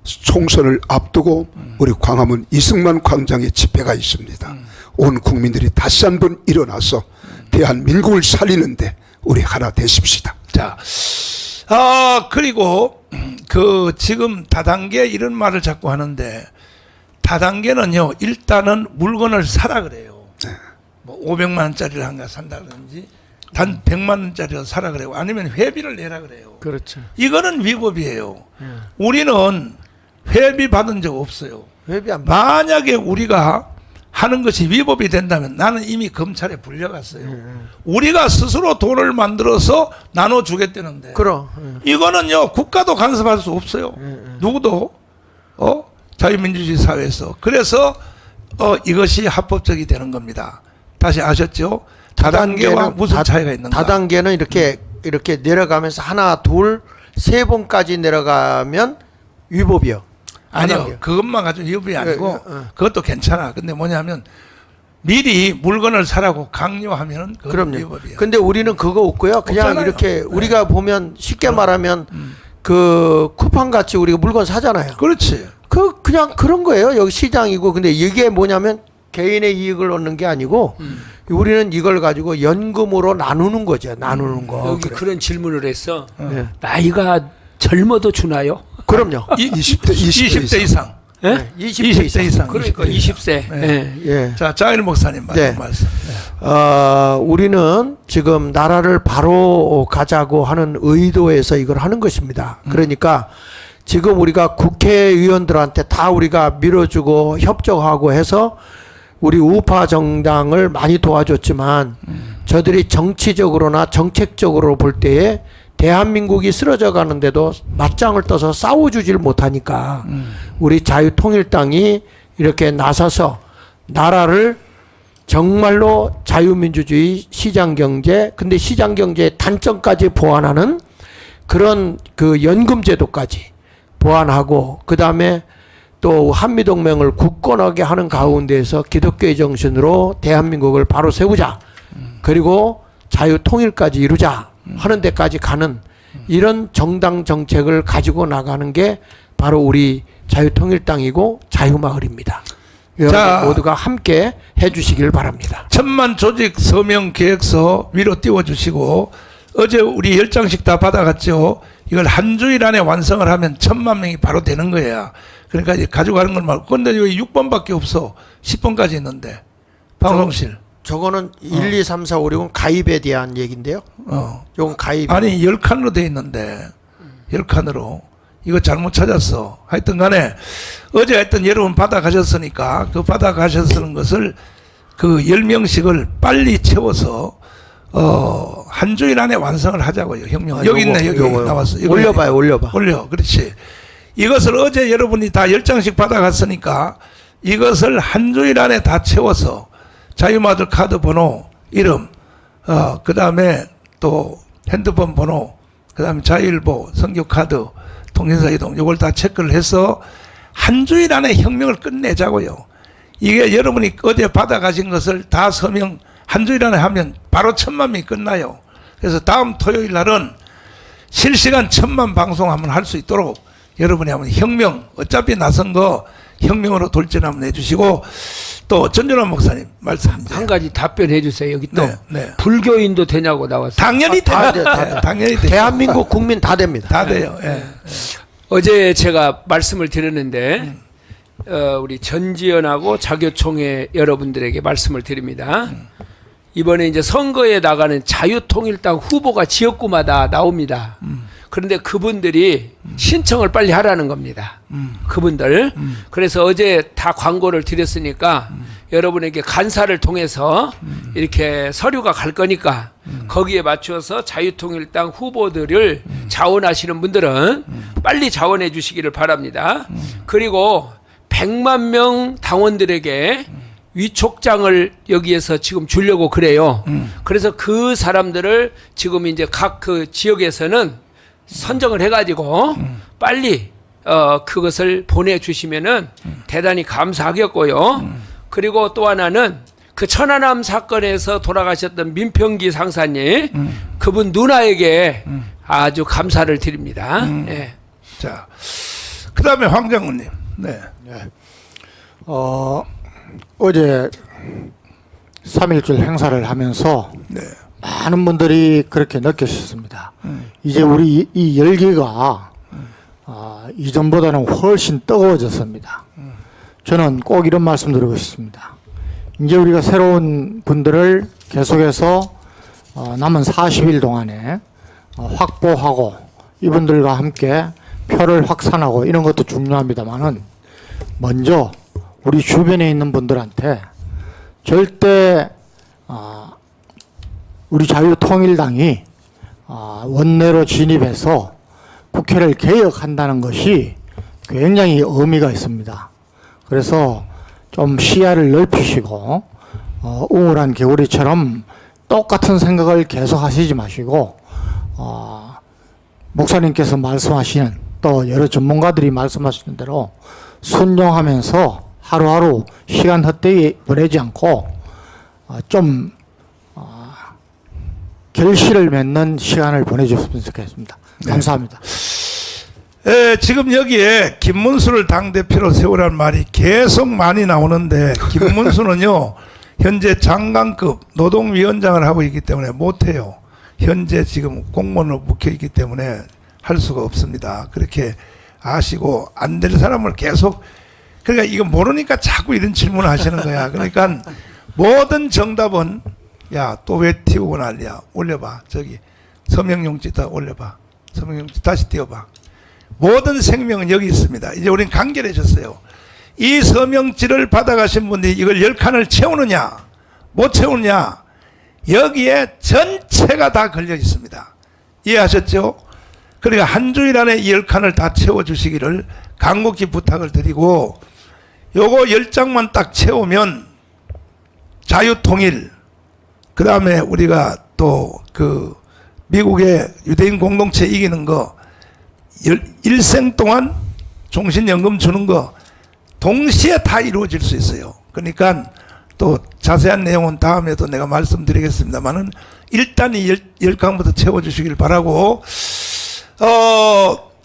총선을 앞두고 우리 광화문 이승만 광장에 집회가 있습니다. 온 국민들이 다시 한번 일어나서 대한민국을 살리는데 우리 하나 되십시다. 자, 그리고 그 지금 다단계 이런 말을 자꾸 하는데 다단계는요 일단은 물건을 사라 그래요. 뭐 500만 원짜리를 한가 산다 그러는지 단 100만 원짜리를 사라 그래요. 아니면 회비를 내라 그래요. 그렇죠. 이거는 위법이에요. 우리는 회비 받은 적 없어요. 회비 안 만약에 우리가 하는 것이 위법이 된다면 나는 이미 검찰에 불려갔어요. 우리가 스스로 돈을 만들어서 나눠주겠다는데 그럼 이거는요 국가도 간섭할 수 없어요. 누구도 자유민주주의 사회에서. 그래서 이것이 합법적이 되는 겁니다. 다시 아셨죠? 다단계와 무슨 차이가 있는가? 다단계는 이렇게 내려가면서 하나, 둘, 세 번까지 내려가면 위법이요. 아니요, 다단계. 그것만 가지고 위법이 아니고 그것도 괜찮아. 근데 뭐냐면 미리 물건을 사라고 강요하면 그건 그럼요. 위법이에요. 근데 우리는 그거 없고요. 그냥 없잖아요. 이렇게 우리가 보면 쉽게 말하면 그 쿠팡 같이 우리가 물건 사잖아요. 그렇지. 그냥 그런 거예요. 여기 시장이고. 근데 이게 뭐냐면 개인의 이익을 얻는 게 아니고 우리는 이걸 가지고 연금으로 나누는 거죠. 나누는 거. 여기 그런 질문을 했어. 네. 나이가 젊어도 주나요? 그럼요. 20대 이상. 예? 네, 20대 이상. 그러니까 20세. 네. 예. 예. 자, 장일 목사님 네. 말씀. 우리는 지금 나라를 바로 가자고 하는 의도에서 이걸 하는 것입니다. 그러니까 지금 우리가 국회의원들한테 다 우리가 밀어주고 협조하고 해서 우리 우파 정당을 많이 도와줬지만 저들이 정치적으로나 정책적으로 볼 때에 대한민국이 쓰러져 가는데도 맞짱을 떠서 싸워주질 못하니까 우리 자유통일당이 이렇게 나서서 나라를 정말로 자유민주주의 시장경제, 근데 시장경제의 단점까지 보완하는 그런 그 연금제도까지 보완하고, 그 다음에 또 한미동맹을 굳건하게 하는 가운데에서 기독교의 정신으로 대한민국을 바로 세우자, 그리고 자유통일까지 이루자 하는 데까지 가는 이런 정당 정책을 가지고 나가는 게 바로 우리 자유통일당이고 자유마을입니다. 여러분 모두가 함께 해주시길 바랍니다. 천만 조직 서명 계획서 위로 띄워주시고, 어제 우리 10장씩 다 받아갔죠. 이걸 한 주일 안에 완성을 하면 1000만 명이 바로 되는 거야. 그러니까 이제 가져가는 건 말고. 근데 여기 6번밖에 없어. 10번까지 있는데. 방송실. 저거는 1, 2, 3, 4, 5, 6은 가입에 대한 얘기인데요. 요건 가입. 아니 10칸으로 돼 있는데 10칸으로 이거 잘못 찾았어. 하여튼 간에 어제 하여튼 여러분 받아가셨으니까 그 받아가셨는 것을 그 10명씩을 빨리 채워서 한 주일 안에 완성을 하자고요. 혁명. 여기 있네. 여기 나왔어. 이거 올려봐요. 올려봐. 올려. 그렇지. 이것을 어제 여러분이 다 10장씩 받아갔으니까 이것을 한 주일 안에 다 채워서 자유마을 카드 번호, 이름, 그 다음에 또 핸드폰 번호, 그 다음에 자유일보, 선교카드, 통신사 이동, 이걸 다 체크를 해서 한 주일 안에 혁명을 끝내자고요. 이게 여러분이 어제 받아가신 것을 다 서명 한 주일 안에 하면 바로 1000만 명이 끝나요. 그래서 다음 토요일 날은 실시간 1000만 방송 한번 할 수 있도록 여러분이 한번 혁명, 어차피 나선 거 혁명으로 돌진 한번 해주시고, 또 전준환 목사님 말씀 한 가지 답변해 주세요. 여기 또 네. 불교인도 되냐고 나왔어요. 당연히 다 돼요. 돼, 다 돼. 당연히 돼요. 대한민국 국민 다 됩니다. 다 돼요. 예. 어제 제가 말씀을 드렸는데 우리 전지현하고 자교총회 여러분들에게 말씀을 드립니다. 이번에 이제 선거에 나가는 자유통일당 후보가 지역구마다 나옵니다. 그런데 그분들이 신청을 빨리 하라는 겁니다. 그분들. 그래서 어제 다 광고를 드렸으니까 여러분에게 간사를 통해서 이렇게 서류가 갈 거니까 거기에 맞춰서 자유통일당 후보들을 자원하시는 분들은 빨리 자원해 주시기를 바랍니다. 그리고 100만 명 당원들에게 위촉장을 여기에서 지금 주려고 그래요. 그래서 그 사람들을 지금 이제 각 그 지역에서는 선정을 해가지고 빨리 그것을 보내주시면은 대단히 감사하겠고요. 그리고 또 하나는 그 천안함 사건에서 돌아가셨던 민평기 상사님, 그분 누나에게 아주 감사를 드립니다. 예. 자, 그다음에 황 장군님. 네. 어제 3.1절 행사를 하면서 네. 많은 분들이 그렇게 느끼셨습니다. 이제 우리 이 열기가 이전보다는 훨씬 뜨거워졌습니다. 저는 꼭 이런 말씀 드리고 싶습니다. 이제 우리가 새로운 분들을 계속해서 남은 40일 동안에 확보하고 이분들과 함께 표를 확산하고 이런 것도 중요합니다만은 먼저 우리 주변에 있는 분들한테 절대 우리 자유통일당이 원내로 진입해서 국회를 개혁한다는 것이 굉장히 의미가 있습니다. 그래서 좀 시야를 넓히시고 우울한 개구리처럼 똑같은 생각을 계속 하시지 마시고 목사님께서 말씀하시는 또 여러 전문가들이 말씀하시는 대로 순종하면서 하루하루 시간 헛되이 보내지 않고 좀 결실을 맺는 시간을 보내주셨으면 좋겠습니다. 감사합니다. 지금 여기에 김문수를 당대표로 세우라는 말이 계속 많이 나오는데 김문수는요 현재 장관급 노동위원장을 하고 있기 때문에 못해요. 현재 지금 공무원으로 묶여있기 때문에 할 수가 없습니다. 그렇게 아시고 안 될 사람을 계속 그러니까 이거 모르니까 자꾸 이런 질문을 하시는 거야. 그러니까 모든 정답은 야 또 왜 띄우고 난리야. 올려봐. 저기 서명용지 다 올려봐. 서명용지 다시 띄워봐. 모든 생명은 여기 있습니다. 이제 우리는 간결해졌어요. 이 서명지를 받아가신 분들이 이걸 10칸을 채우느냐 못 채우느냐 여기에 전체가 다 걸려 있습니다. 이해하셨죠? 그러니까 한 주일 안에 이 10칸을 다 채워주시기를 간곡히 부탁을 드리고 요거 10장만 딱 채우면 자유통일 그 다음에 우리가 또 그 미국의 유대인 공동체 이기는 거 일생 동안 종신연금 주는 거 동시에 다 이루어질 수 있어요. 그러니까 또 자세한 내용은 다음에도 내가 말씀드리겠습니다만은 일단 이 10강부터 채워주시길 바라고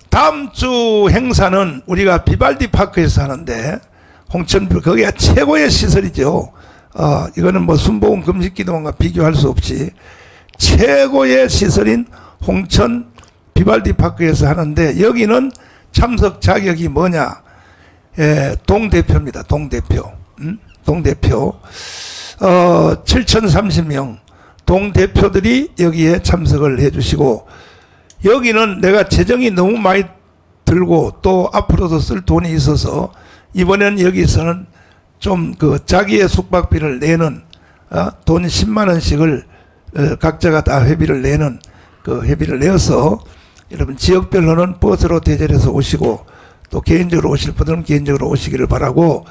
다음 주 행사는 우리가 비발디 파크에서 하는데 홍천뷰 거기가 최고의 시설이죠. 이거는 뭐 순복음 금식기도원과 비교할 수 없이 최고의 시설인 홍천 비발디 파크에서 하는데 여기는 참석 자격이 뭐냐? 동대표입니다. 동대표. 동대표. 7,030명 동대표들이 여기에 참석을 해 주시고 여기는 내가 재정이 너무 많이 들고 또 앞으로도 쓸 돈이 있어서 이번에는 여기서는 좀 그 자기의 숙박비를 내는 돈 10만 원씩을 각자가 다 회비를 내는 그 회비를 내어서 여러분 지역별로는 버스로 대절해서 오시고 또 개인적으로 오실 분들은 개인적으로 오시기를 바라고